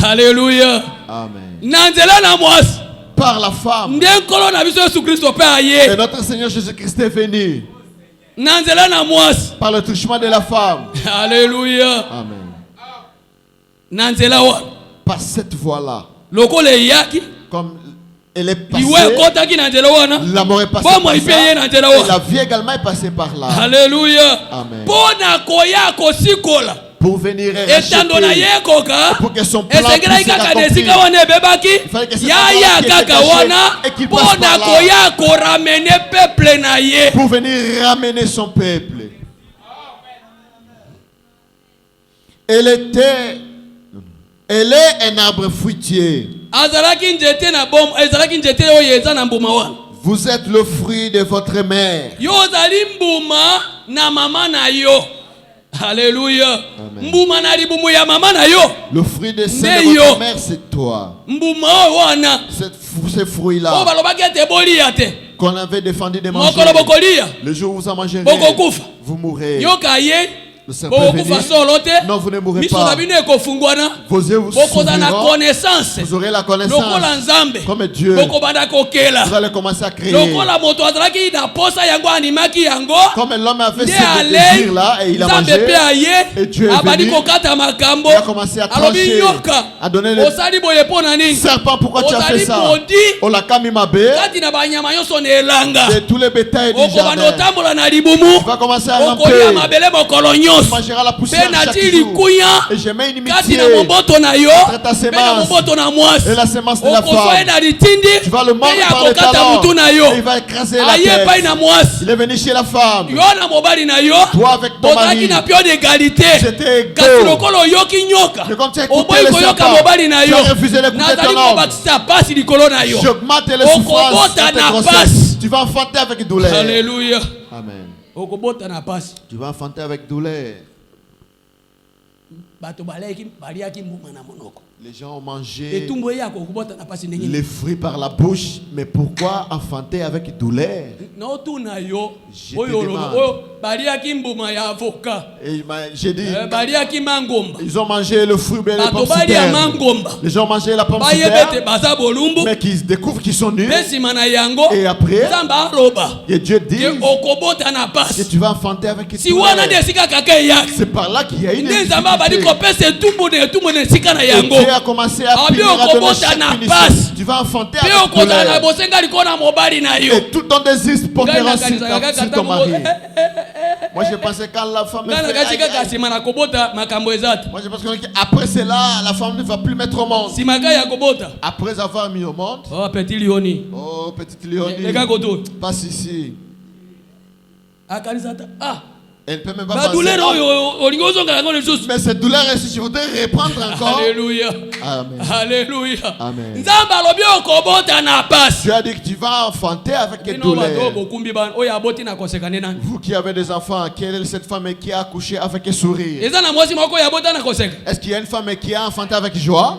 Alléluia. Amen. par la femme. Et notre Seigneur Jésus-Christ est venu par le truchement de la femme. Alléluia. Amen. Par cette voie-là. Comme elle est passée, l'amour est passé par là, et la vie également est passée par là. Alléluia. Amen. Pour venir et racheter, pour que son plan puisse s'accomplir, il fallait que cet amour qui était caché et qu'il passe par là, pour venir ramener son peuple. Elle est un arbre fruitier. Vous êtes le fruit de votre mère. Alléluia. Le fruit de votre mère, c'est toi. Ce fruit-là qu'on avait défendu de manger. Le jour où vous en mangerez, vous mourrez. Le serpent est venu. Non, vous ne mourrez pas. Vos yeux vous s'ouvriront. Vous aurez la connaissance comme Dieu. Vous allez commencer à crier. Comme l'homme a fait ce désir-là et il a mangé. Et Dieu est venu. Il a commencé à trancher, à donner le serpent. Pourquoi tu as fait ça? C'est tous les bétails du jardin. Tu vas commencer à ramper. Tu mangeras la poussière chaque jour. Et je mets une inimitié entre ta sémence et la sémence de la femme. Tu vas le mordre par les talons et il va écraser la tête. Il est venu chez la femme. Toi avec ton mari, j'étais égaux. Mais comme tu as écouté le serpent, tu as refusé d'écouter ton homme. J'augmente les souffrances de tes grossesses. Tu vas enfanter avec douleur. Alléluia. Amen. Tu vas enfanter avec douleur. Les gens ont mangé les fruits par la bouche, mais pourquoi enfanter avec douleur? Je te demande. Et j'ai dit, ils ont mangé le fruit de la pomme de terre. Les gens ont mangé la pomme de terre, mais qu'ils découvrent qu'ils sont nuls. Et après, et Dieu dit que tu vas enfanter avec douleur. C'est par là qu'il y a une difficulté. A commencé à punir, à donner chaque punition. Tu vas enfanter avec douleur. Et tout ton désir se portera sur ton mari. Moi je pensais quand la femme moi je pense qu'après cela la femme ne va plus mettre au monde. Après avoir mis au monde. Oh petit Lioni. Oh petite Lioni. Passe ici. Elle ne peut même pas penser. Mais cette douleur, si je voudrais reprendre encore. Alléluia. Amen. Alléluia. Amen. Tu as dit que tu vas enfanter avec une douleur. Vous qui avez des enfants, quelle est cette femme qui a accouché avec un sourire? Est-ce qu'il y a une femme qui a enfanté avec joie?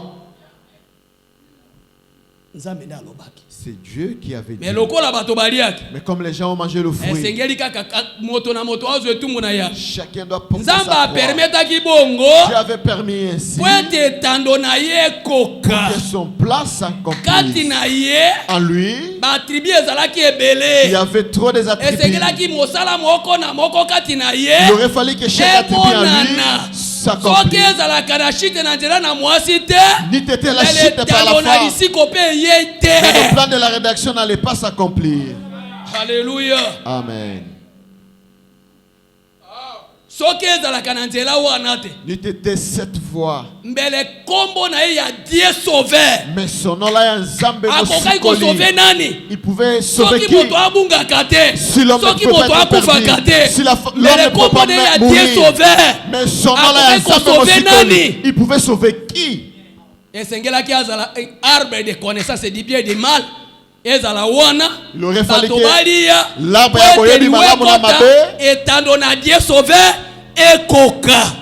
C'est Dieu qui avait dit. Mais comme les gens ont mangé le fruit, chacun doit porter sa croix. Dieu avait permis ainsi pour que son plan s'accomplisse. En lui, il y avait trop des attributs. Il aurait fallu que chaque attribut en lui s'accomplisse. Ni t'étais la chute par la femme. Mais le plan de la rédaction n'allait pas s'accomplir. Alléluia. Amen. Ni t'étais cette voix. Mais son nom là est un Zambé. Il pouvait sauver qui? Si l'homme ne peut pas être perdu, si l'homme ne peut pas mourir. Mais son nom là est un Zambé. Il pouvait sauver qui? Arbre de connaissance du bien et du mal. Il aurait fallu que l'arbre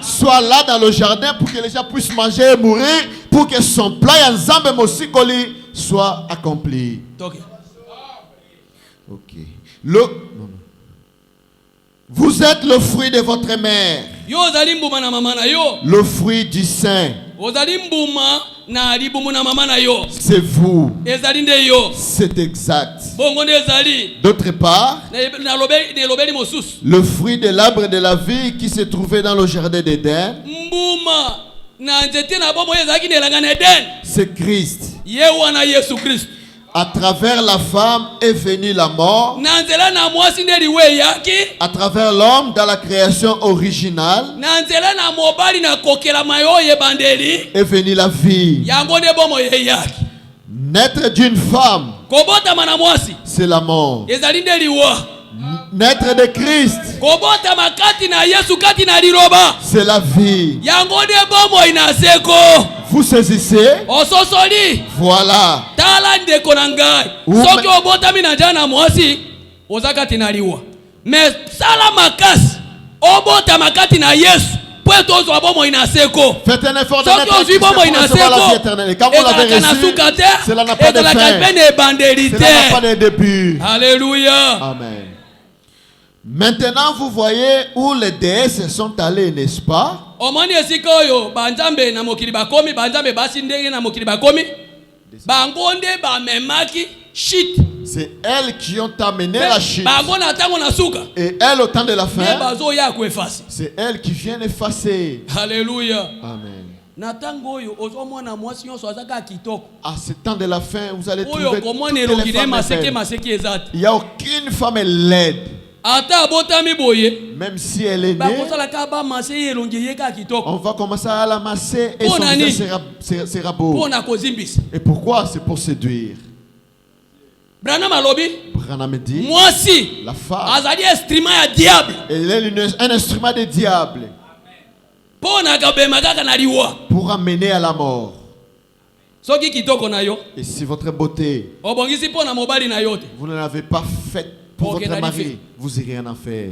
soit là dans le jardin pour que les gens puissent manger et mourir, pour que son plan ensemble mosikoli soit accompli. Ok. Vous êtes le fruit de votre mère. Le fruit du sein. C'est vous. C'est exact. D'autre part, le fruit de l'arbre de la vie qui se trouvait dans le jardin d'Éden, c'est Christ. À travers la femme est venue la mort. À travers l'homme dans la création originale est venue la vie. Naître d'une femme, c'est la mort. Naître de Christ, c'est la vie. Vous saisissez? Voilà. Mais faites un effort de mettre Christ pour recevoir la vie éternelle. Quand vous l'avez reçu, cela n'a pas de fin. Cela n'a pas de début. Alléluia. Amen. Maintenant, vous voyez où les déesses sont allées, n'est-ce pas? C'est elles qui ont amené la chute. Et elles, au temps de la fin, c'est elles qui viennent effacer. Alléluia. Amen. À ce temps de la fin, vous allez trouver toutes les femmes belles. Il n'y a aucune femme laide. Même si elle est née, on va commencer à la masser et son visage sera beau. Et pourquoi? C'est pour séduire. Branham dit, la femme, elle est un instrument de diable pour amener à la mort. Et si votre beauté, vous ne l'avez pas faite pour votre mari, vous irez en enfer.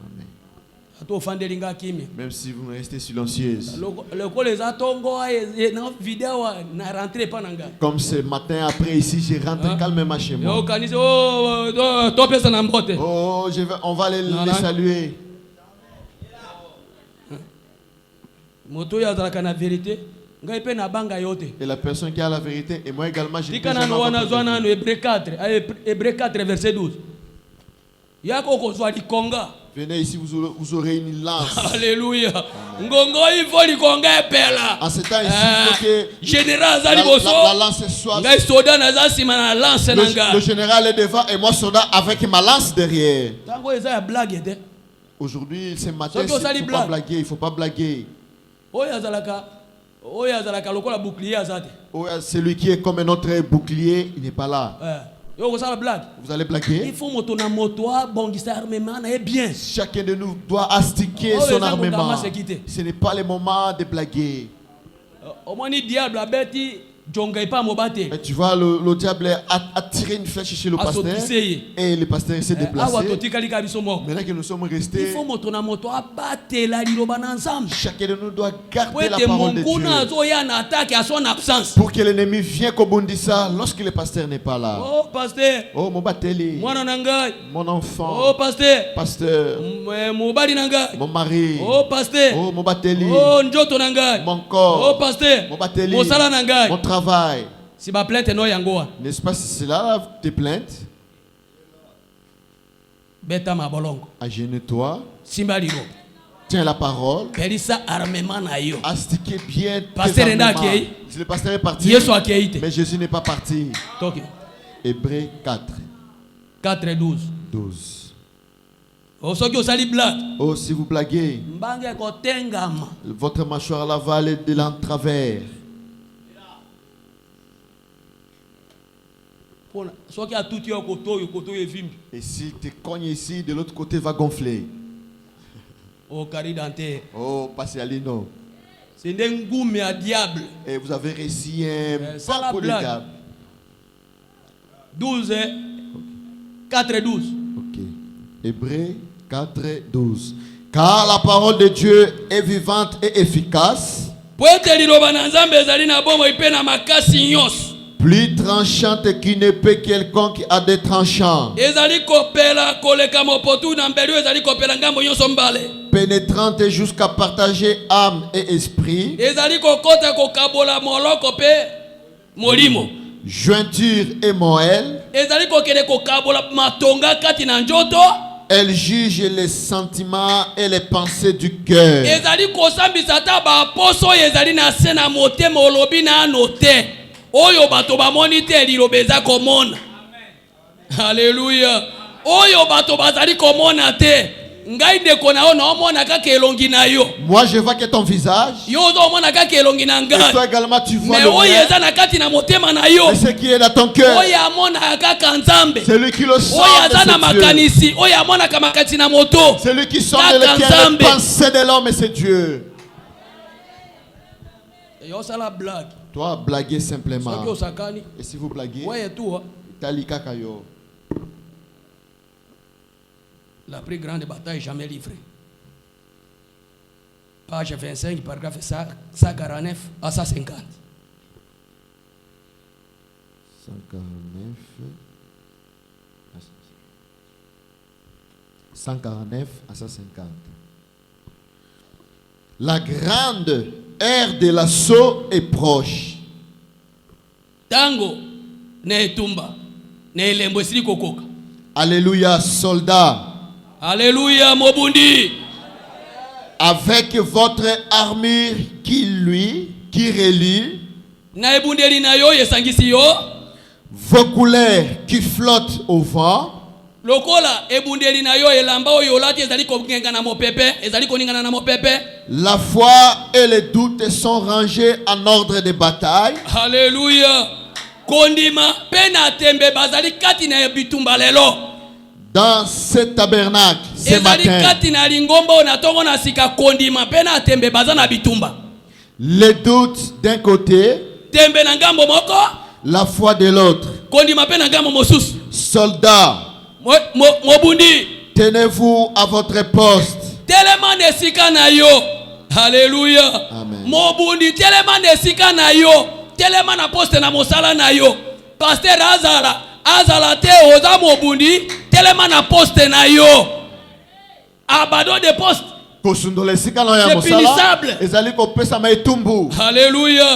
Amen. Même si vous restez silencieuse. Comme ce matin après ici, je rentre calmement chez moi. Oh, on va les saluer. Et la personne qui a la vérité, et moi également, je dis que Hébreux 4, verset 12. Venez ici, vous aurez une lance. Alléluia. En ce temps ici, la lance soit. Le général est devant et moi soldat avec ma lance derrière. Aujourd'hui, ce matin, il ne faut pas blaguer. Il ne faut pas blaguer. Celui qui est comme un autre bouclier, il n'est pas là. Vous allez blaguer. Chacun de nous doit astiquer son armement. Ce n'est pas le moment de blaguer. Mais tu vois, le diable a tiré une flèche chez le pasteur et le pasteur s'est déplacé. Maintenant que nous sommes restés, chacun de nous doit garder la parole de Dieu pour que l'ennemi vienne Kobundisa lorsque le pasteur n'est pas là. Oh pasteur, oh Mobateli, mon enfant, oh pasteur, mon mari, oh pasteur, oh Mobateli, oh njoto nangai, mon corps, oh pasteur, Mobateli, mon travail. Si ma plainte no yangoa. N'est-ce pas si c'est là tes plaintes? Beta ma bolongo. Agenouille-toi. Simbaliro. Tiens la parole. Pelisa armement na yo. Astiquez bien. Pasteur Ndaki. Le pasteur est parti. Mais Jésus n'est pas parti. Hébreux 4. 4 12. 12. Oh, si vous blaguez, votre mâchoire là va aller de l'entravers. Et si tu cognes ici, de l'autre côté va gonfler. Oh, passez à l'ino. C'est un goût à diable. Et vous avez réussi un paquet de diable. 12, 4 et 12. Ok. Hébreux 4 et 12. Car la parole de Dieu est vivante et efficace. Plus tranchante qu'une épée quelconque a des tranchants. pénétrante jusqu'à partager âme et esprit, jointure et moelle. Elle juge les sentiments et les pensées du cœur. Alléluia. Oyo bato bazali komona te. Ngai ndeko na ona omona kaka elongi na yo. Moi je vois que ton visage. Yo zo omona kaka elongi na ngai. Et toi également tu vois mais le oyo eza na kati na motema na yo. Mais ce qui est dans ton cœur. Oyo amona kaka nzambe. Celui qui le sent. Oyo eza na makanisi. Oyo amona kama kati na moto. Celui qui sent les pensées de l'homme et c'est Dieu. Yo ça la blague. Toi blaguer simplement. Et si vous blaguez. Ouais tout. Talika kayo. La plus grande bataille jamais livrée. Page 25, paragraphe 149 à 150. 149 à 150. La grande ère de l'assaut est proche. Tango ne tumba ne lembo siri kokoka. Alléluia, soldats. Alléluia, Mobundi. Avec votre armure qui relie, vos couleurs qui flottent au vent, la foi et les doutes sont rangés en ordre de bataille. Alléluia. Kondima pena tembe bazali kati na bitumba lelo. Dans ce tabernacle, ce matin, les doutes d'un côté, la foi de l'autre. Soldats, tenez-vous à votre poste. Alléluia. Mobundi Pasteur Azala te oza Mobundi telema na poste na yo. Abandon de poste. C'est punissable. Alléluia.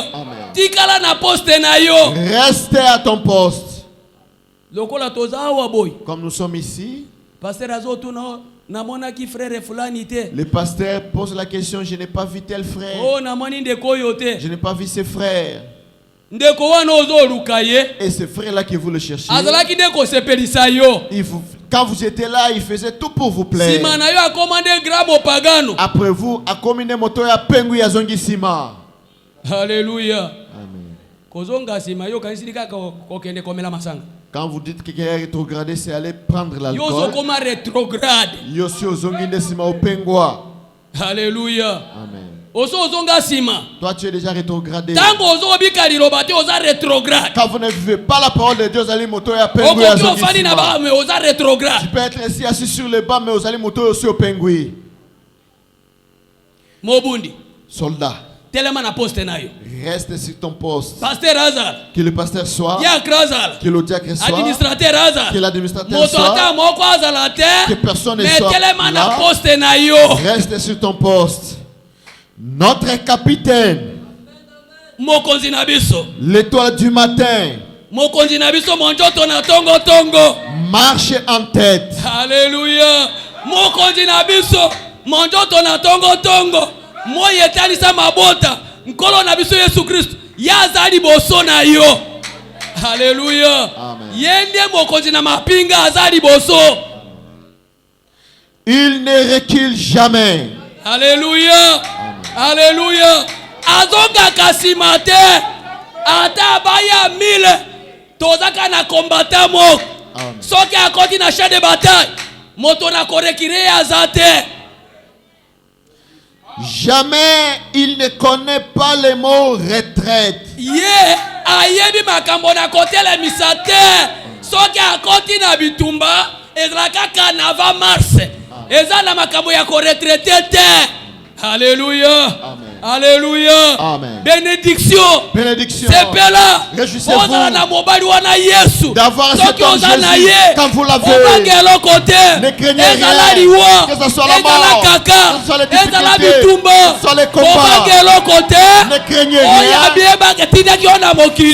Tikala na poste na yo. Restez à ton poste. Lokola toza awa boy. Comme nous sommes ici. Pasteur Azoto namona ki frère fulani te. Le pasteur pose la question, je n'ai pas vu tel frère. Oh namoni ndeko yo te. Je n'ai pas vu ses frères. Ndeko wana ozoruka ye. Et ce frère là que vous le cherchez. Azalaki ndeko sepelisa yo. Quand vous étiez là, il faisait tout pour vous plaire. Simana yo a commandé gramo pagano. Après vous, a commandé moto ya pengu ya zongi sima. Alléluia. Amen. Kozonga sima yo kanisirika kokende komela masanga. Quand vous dites que quelqu'un est rétrogradé, c'est aller prendre l'alcool. Yo zokoma rétrograde. Yo si ozongi nde sima opengwa. Alléluia. Amen. Toi tu es déjà rétrogradé. Quand vous ne vivez pas la parole de Dieu, vous allez moto ya pengu. Tu peux être ici assis sur le banc, mais vous allez moto aussi au pengui. Mobundi. Soldat. Reste sur ton poste. Pasteur Hazard. Que le pasteur soit. Que le diacre soit. Administrateur Hazard. Que l'administrateur soit. Que personne ne soit là. Reste sur ton poste. Notre capitaine, l'étoile du matin, marche en tête. Alléluia. Alléluia. Il ne recule jamais. Alléluia. Alléluia. Azonga kasimate. Ata baya mille. Tozaka na combattant mo. Soki akoti na champ de bataille. Moto na korekire azate. Jamais il ne connaît pas le mot retraite. Ayebi makambo na kote le misate. Soki akoti na bitumba. Ezraka kanava mars. Ezala makambo ya ko retraité te. Alléluia. Amen. Alléluia. Amen. Bénédiction. Bénédiction. C'est là. Réjouissez-vous d'avoir cet homme Jésus. Quand vous l'avez, ne craignez rien. Que ce soit la mort, que ce soit les difficultés, que ce soit les combats. Ne craignez rien.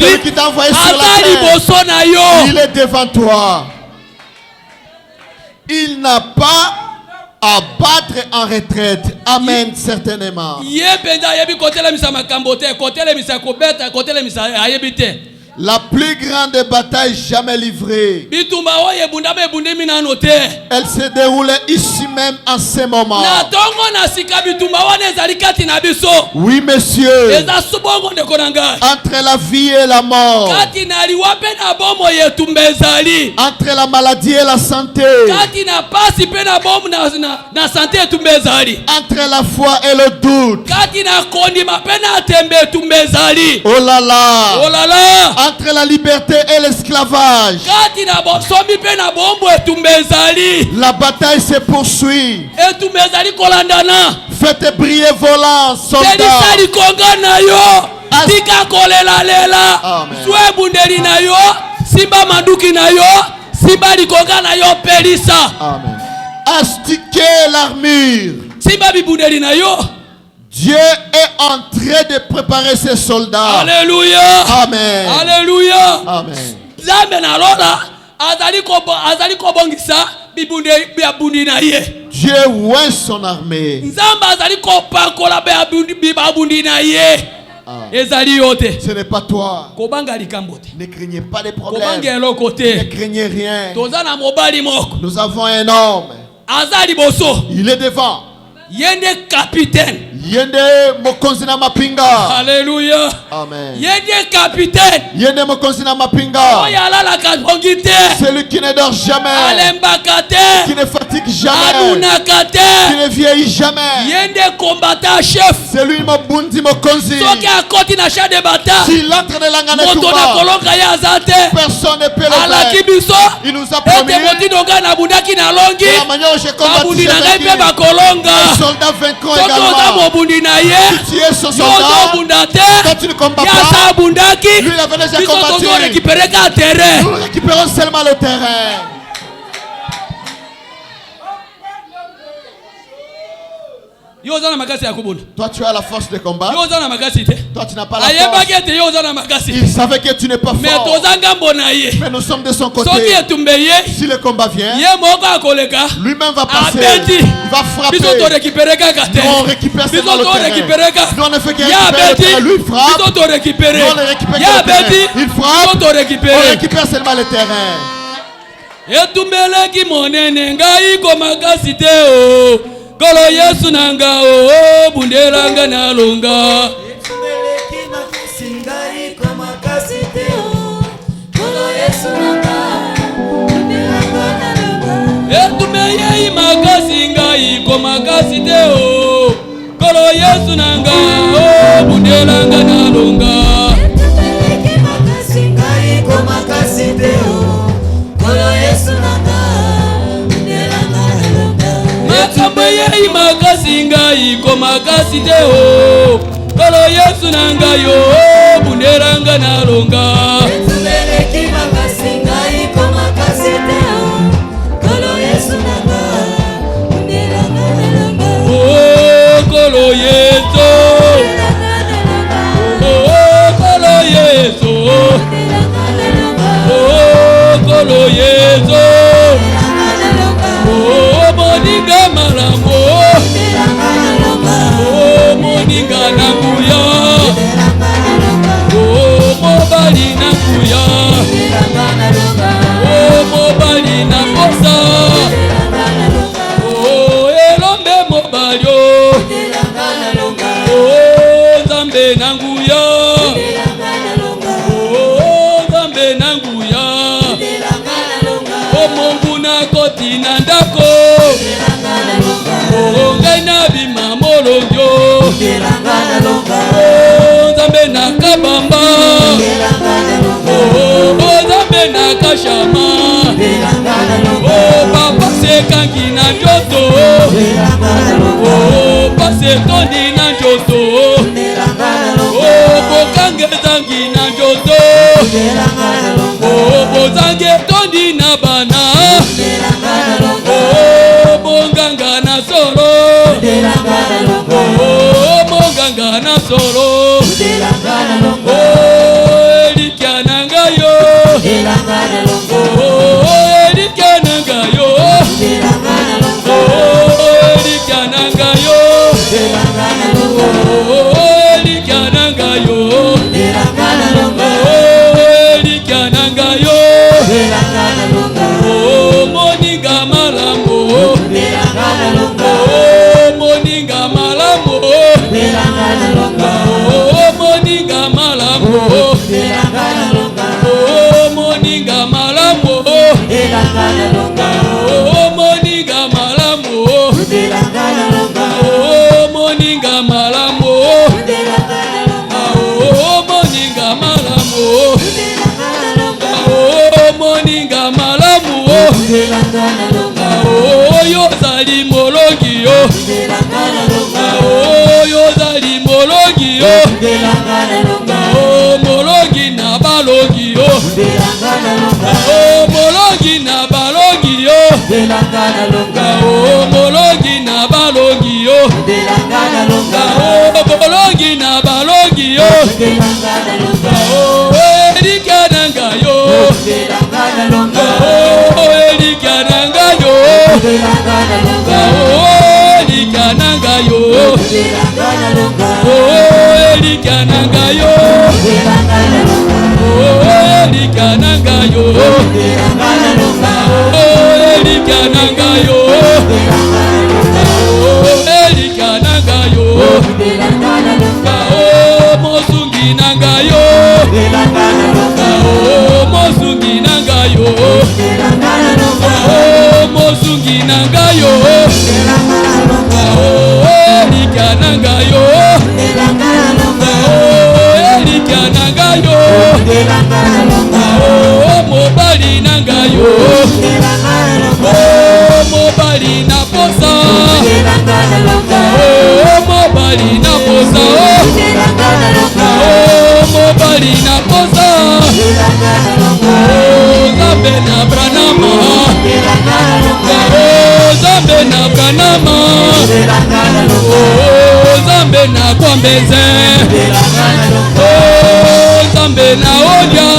Celui qui t'a envoyé sur la terre, il est devant toi. Il n'a pas à battre en retraite. Amen, certainement. La plus grande bataille jamais livrée, elle se déroulait ici même en ce moment. Oui, monsieur. Entre la vie et la mort, entre la maladie et la santé, entre la foi et le doute, oh là là, entre la liberté et l'esclavage, la bataille se poursuit. Faites briller vos lances, soldats. Amen. Astiquez l'armure. Dieu est en train de préparer ses soldats. Alléluia. Amen. Alléluia. Amen. Dieu oint son armée. Ce n'est pas toi. Ne craignez pas les problèmes. Ne craignez rien. Nous avons un homme. Il est devant. Yende capitaine. Yende mokonzina mapinga. Alléluia. Amen. Yende capitaine. Yende mokonzina mapinga. Oyala la kabongite. Celui qui ne dort jamais. Alembakate. Qui ne fatigue jamais. Adunakate. Qui ne vieillit jamais. Yende combattant chef. Celui mobundi mokonzi. Soki akoti na champ de bataille. S'il entre dans l'angane Montona kolonga ya azate. Personne ne peut le faire. Alakibiso. Il nous a promis. Ete moti donga na bundaki na longi. La manière où j'ai combattu ces soldats vaincront également. Si tu es son soldat, quand tu ne combats pas, lui il avait déjà combattu. Nous récupérons seulement le terrain. Toi tu as la force de combattre. Toi tu n'as pas la force. Il savait que tu n'es pas fort. Mais nous sommes de son côté. Si le combat vient, lui-même va passer. Il va frapper. Nous on récupère seulement le terrain. Nous on ne fait que récupérer le terrain. Lui il frappe. Nous on ne récupère que le terrain. Il frappe. On récupère seulement le terrain. Kolo Yesu nanga o bundelanga na longa. Etumeleki makasi ngai kwa makasi te o. Kolo Yesu nanga bundelanga na longa. Etumeye makasi ngai kwa makasi te o. Kolo Yesu nanga o bundelanga na longa. Etumeleki makasi ngai kwa makasi te o. Kolo Yesu nanga. Makambe makasi ngai ko makasi te o. Kolo Yesu nanga yo bunderanga na longa. Etumeleki makasi ngai ko makasi te o. Kolo Yesu nanga bunderanga na longa. Oh Kolo Yesu. Oh Kolo Yesu. Oh Kolo Yesu. Oh moninga malambo. Oh moninga nakuya. Oh mobali nakuya. Oh mobali nakosa. Oh elombe mobali o. Oh zambe nanguya. Oh zambe nanguya. Oh monguna koti nandako. Oh ngai na bima molonjo. Oh zambe na kabamba. Oh zambe na kashama. Oh papa sekangi na njoto. Oh pase tondi na njoto. Oh bozange tondi na bana. Oh bonganga na solo. Oh bonganga na solo. Oh elikananga yo. Oh elikananga yo. Oh elikananga yo. Oh elikananga yo. Oh moninga malambo. Oh moninga malambo. Oh moninga malambo. Oh moninga malambo. Oh moninga malambo. Oh moninga malambo. Oh moninga malambo. Oh moninga malamu. Oh yozali molongi yo. Oh yozali molongi yo. Oh molongi na balongi yo. Oh molongi na balongi yo. Oh molongi na balongi yo. Oh molongi na balongi yo. Oh elikananga yo. Oh elikananga yo. Oh elikananga yo. Oh elikananga yo. Oh elikananga yo. Oh elikananga yo. Oh elikananga yo. Oh mosungi nanga yo. Oh mosungi nanga yo. Oh mosungi nanga yo. Oh elikananga yo. Oh elikananga yo. Oh mobali nanga yo. Oh mobali na posa. Oh mobali na posa. Oh mobali na posa. Oh zambe na branama. Oh zambe na branama. Oh zambe na kwambeze. Oh zambe na odia.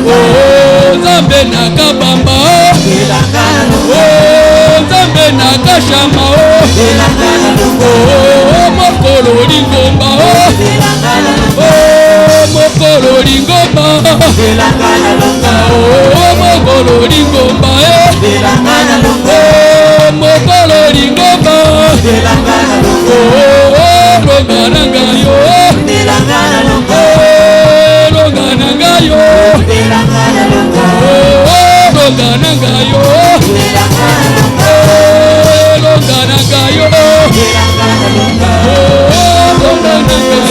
Oh zambe na kabamba. Oh zambe na kashama. Oh mokolo lingomba. Oh mokolo lingomba. Oh mokolo lingomba. Oh mokolo lingomba. Oh longananga yo. Oh longananga yo. Oh longananga yo. Oh longananga yo. Oh longananga yo.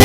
Oh,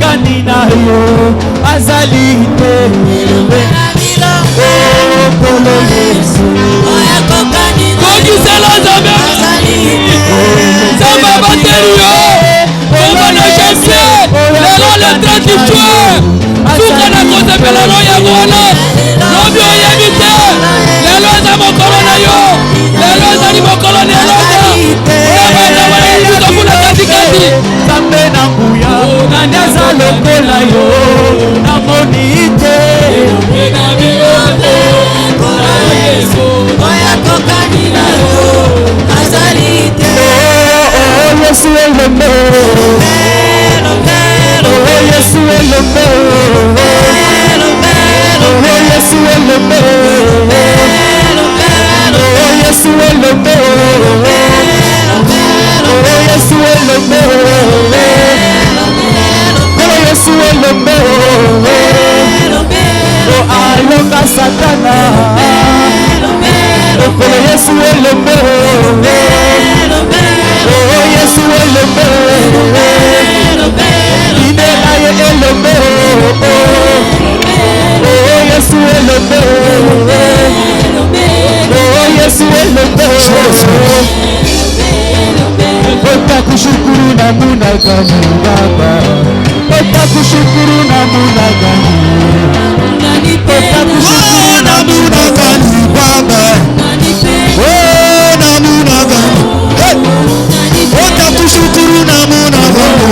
kani na yo azalite kolo Yesu oya kokani na yo azalite Samba bateri yo Bomba na champion Lelo le 30 juin Suka na kose pelano ya gwana Lobi oyebite Lelo eza mokolo na yo Lelo eza ni mokolo na elonga Yaba eza wana yuzo kuna katikati Sambe na mbuya Nanyaza lokola yo Namoni ite Oya kokani na yo azalite Yesu elombe Yesu elombe Yesu elombe Yesu elombe Yesu elombe Yesu elombe alonga satana Yesu elombe Yesu elombe Inela ye elombe Yesu elombe Yesu elombe Otakushukuru namuna gani baba Otakushukuru namuna gani Otakushukuru namuna gani baba Oh namuna gani Otakushukuru namuna gani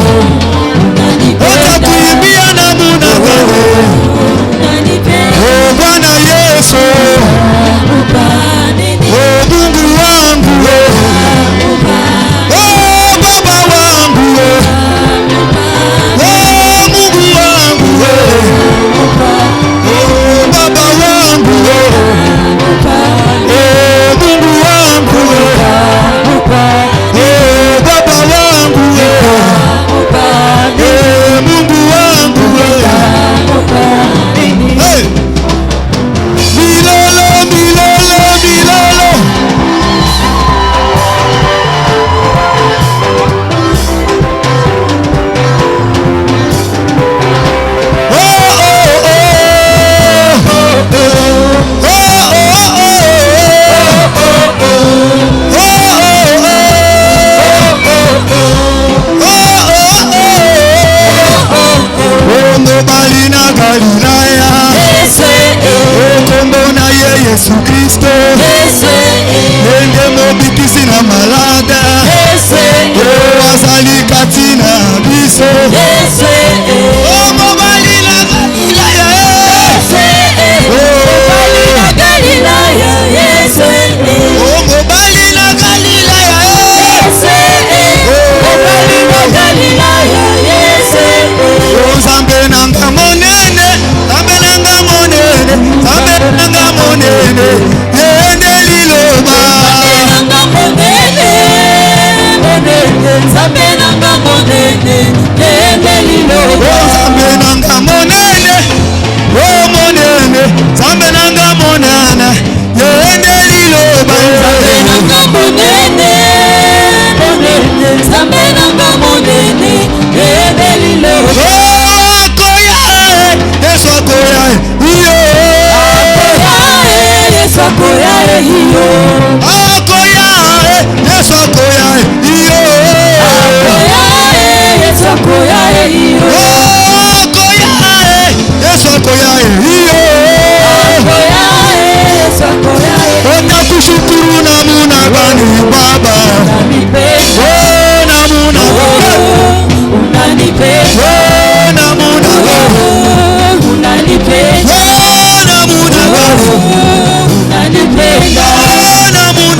Otakuimbia namuna gani Oh Bwana Yesu Oh Mungu wangu Oh Baba wangu Oh Mungu wangu Oh Baba wangu Oh Mungu wangu Oh Baba wangu Mungu wangu Hey! Milolo, milolo, milolo Yesu Kristo Nenge mobikisi na malada Azali katina biso mobali na Galilaya mobali na Galilaya Nzambe nanga monene Nzambe nanga monene Nzambe nanga monene Yende liloba nanga monene Nzambe nanga monene Yende liloba Nzambe nanga monene Oh monene Nzambe nanga monene Yende liloba Nzambe nanga monene Nzambe nanga monene Yende liloba Yesu akoya Yesu akoya hiyo akoya Yesu akoya hiyo akoya Yesu akoya hiyo akoya Yesu akoya hiyo akoya Yesu akoya Otakushukuru namuna gani baba namuna unanipenda namuna unanipenda namuna unanipenda namuna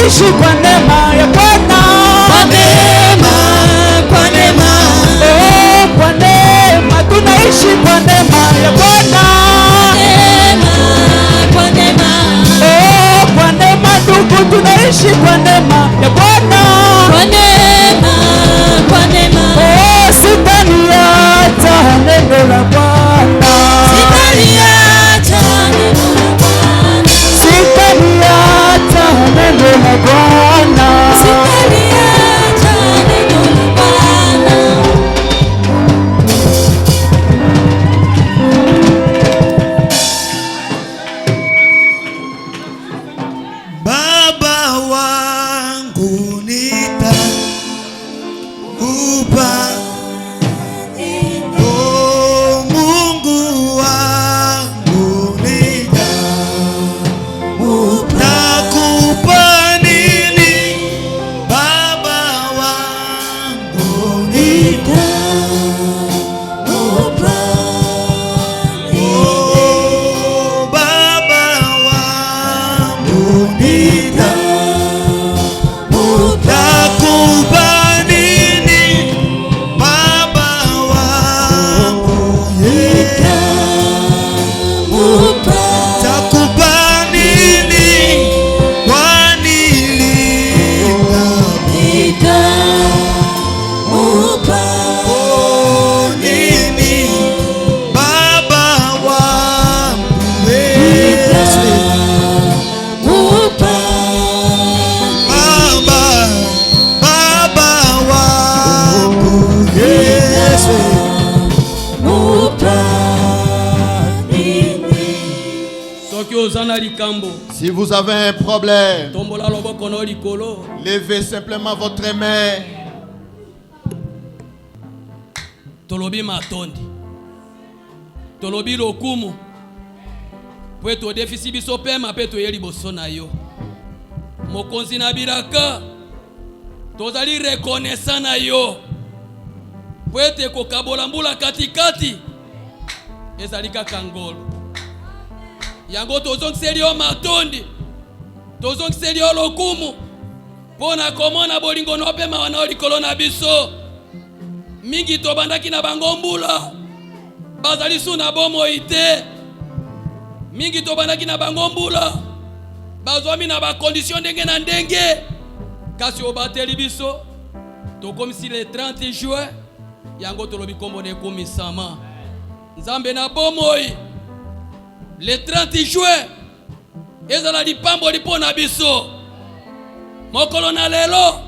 tunaishi kwa neema ya Bwana. Kwa neema, kwa neema. Oh, kwa neema tunaishi kwa neema ya Bwana. Kwa neema. Oh, kwa neema ndugu tunaishi kwa neema ya Bwana. Kwa neema, kwa neema. Oh, sitaliacha neno la Bwana. Sitaliacha neno la Bwana. Sitaliacha neno la Bwana. Sitaliacha neno la Bwana. Baba wangu nitakupa, oh Mungu wangu nitakupa nini? Baba wangu nitakupa, oh Baba wangu takupa nini? Baba wangu takupa nini? Kwani oh nini? Baba wangu Baba wangu Yesu. Soki ozana likambo. Si vous avez un problème, Tombola loboko no likolo. levez simplement votre main. Tolobi matondi. Tolobi lokumu. Po to defisi biso pema pe to yeli boso na yo. Mokonzi na biraka. Tozali reconnaissant na yo. Po ete kokabola mbula katikati. Ezali kaka ngolo. Yango tozongiseli yo matondi. Tozongiseli yo lokumu. Pona komona bolingo no pema wana likolo na biso. Mingi tobandaki na bango mbula. Bazali suna bomo ite. Mingi tobandaki na bango mbula. Bazwami na ba condition ndenge na ndenge. Kasi obateli biso. Tokomisi le 30 juin. Yango tolobi kombo ne komisama. Nzambe na bomoi. Le 30 juin. Ezala lipambo lipona biso. Mokolo na lelo.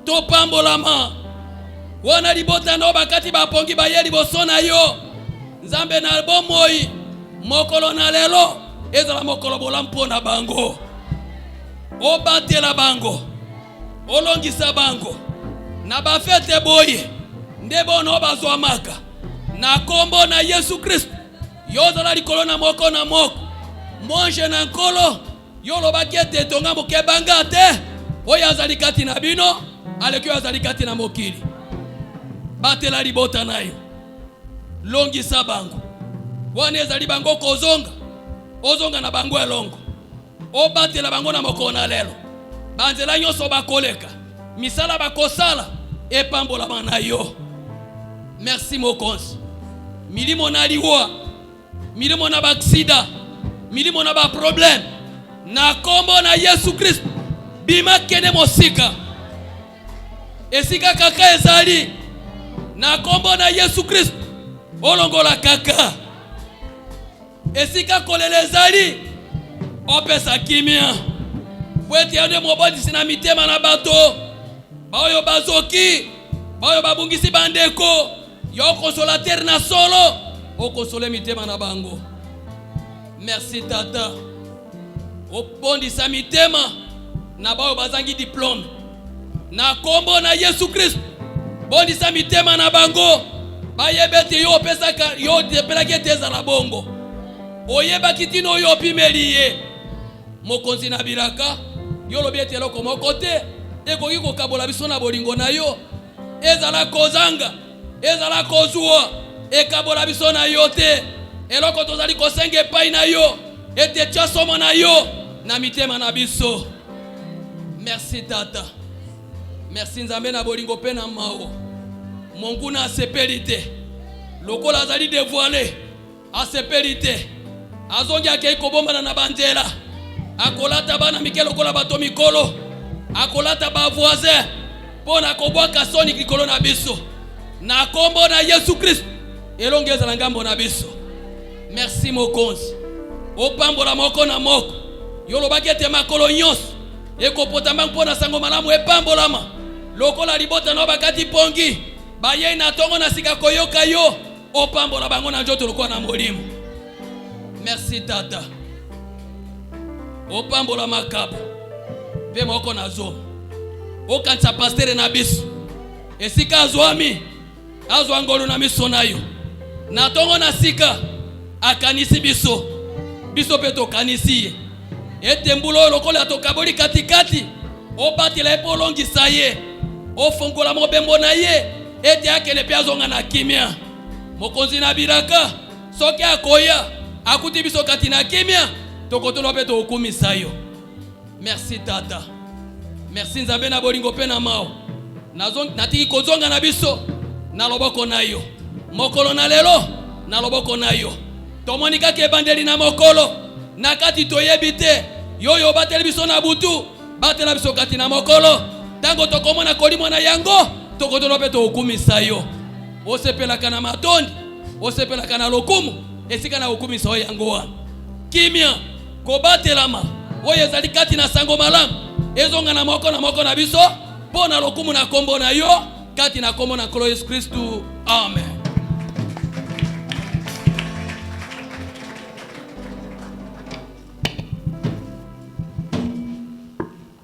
Topambolama. Wana libota no bakati bapongi bayeli bosona yo. Nzambe na bomoi. Mokolo na lelo. Ezala mokolo bolampo na bango. Obatela bango. Olongisa bango. Na bafete boye. Ndebo no bazwa maka. Na kombo na Yesu Kristo. Yozala likolo na moko na moko. Monje na nkolo. Yolo bakete tonga moke bangate. Oya azali kati na bino. Alekyo azali kati na mokili. Batela libota nayo. Longisa bango. Wane ezali bango kozonga. Ozonga na bango elongo. Obatela bango na moko na lelo. Banzela nyonso bakoleka. Misala bakosala. Epambola bana yo. Merci mokonzi. Milimo na liwa. Milimo na baksida. Milimo na ba problème. Na kombo na Yesu Kristo. Bima kene mosika. Esika kaka ezali. Na kombo na Yesu Kristo. Olongola kaka. Esika kolele ezali. Opesa kimia. Pwete yade mobodi sina mitema na bato. Baoyo bazoki. Baoyo babungisi bandeko. Yo consolateur na solo. O console mitema na bango. Merci tata. O bondi sa mitema. Na baoyo bazangi diplôme. Na kombo na Yesu Kristo. Bondi sa mitema na bango. Bayebete yo pesa yo depelaki teza la bongo. Oyeba kitino yo pimeliye. Mokonzi na biraka. Yo lobiete loko mokote. Eko yiko kabola biso na bolingo na yo. Ezala kozanga. Ezala kozua. Ekabola biso na yo te. Eloko tozali kosenge pai na yo. Ete chasomo na yo. Na mitema na biso. Merci tata. Merci nzambe na bolingo pe na mao. Mungu na asepelite. Lokola azali dévoilé. Asepelite. Azongi akei kobomba na banzela. Akolata bana mike lokola bato mikolo. Akolata ba voisin. Pona kobwaka soni likolo na biso. Na kombo na Yesu Christ. Elongeza na ngambo na biso. Merci mokonzi. Opambola moko na moko. Yolo bakete makolo nyonso. Ekopotama mpona sango malamu epambolama. Lokola libota no bakati pongi. Baye na tongo na sika koyoka yo. Opambola bango na njoto lokola na molimo. Merci tata. Opambola makabo. Pe moko na zo. Okanisa pastere na biso. Esika azwami. Azwa ngolo na miso na yo. Na tongo na sika. Akanisi biso. Biso pe tokanisi ye. Ete mbulo lokola tokaboli katikati. Obatela epolongisa ye. Ofongola mobembo na ye. Ete akele pe azonga na kimia. Mokonzi na biraka. Soki akoya. Akuti biso kati na kimia. Tokotolo pe tokumisa yo. Merci tata. Merci nzambe na bolingo pe na mao. Natiki kozonga na biso. Na loboko na yo. Mokolo na lelo. Na loboko na yo. Tomonika ke bandeli na mokolo. Nakati toyebite. Yoyo bateli biso na butu. Batela biso kati na mokolo. Tango tokomona kolimo na yango. Tokotolo pe tokumisa yo. Osepelaka na matondi. Osepelaka na lokumu. Esika na hukumisa o yango wa. Kimia. Kobatelama. Oyo ezali kati na sango malamu. Ezonga na moko na biso. Pona lokumu na kombo na yo. Kati na kombo na Kolo Yesu Kristu. Amen.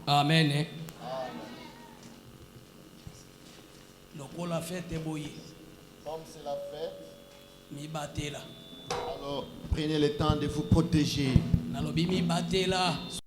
Amen. Lokola fête boye. Comme c'est la fête. Mi batela. Alors, prenez le temps de vous protéger. Nalobi mi batela.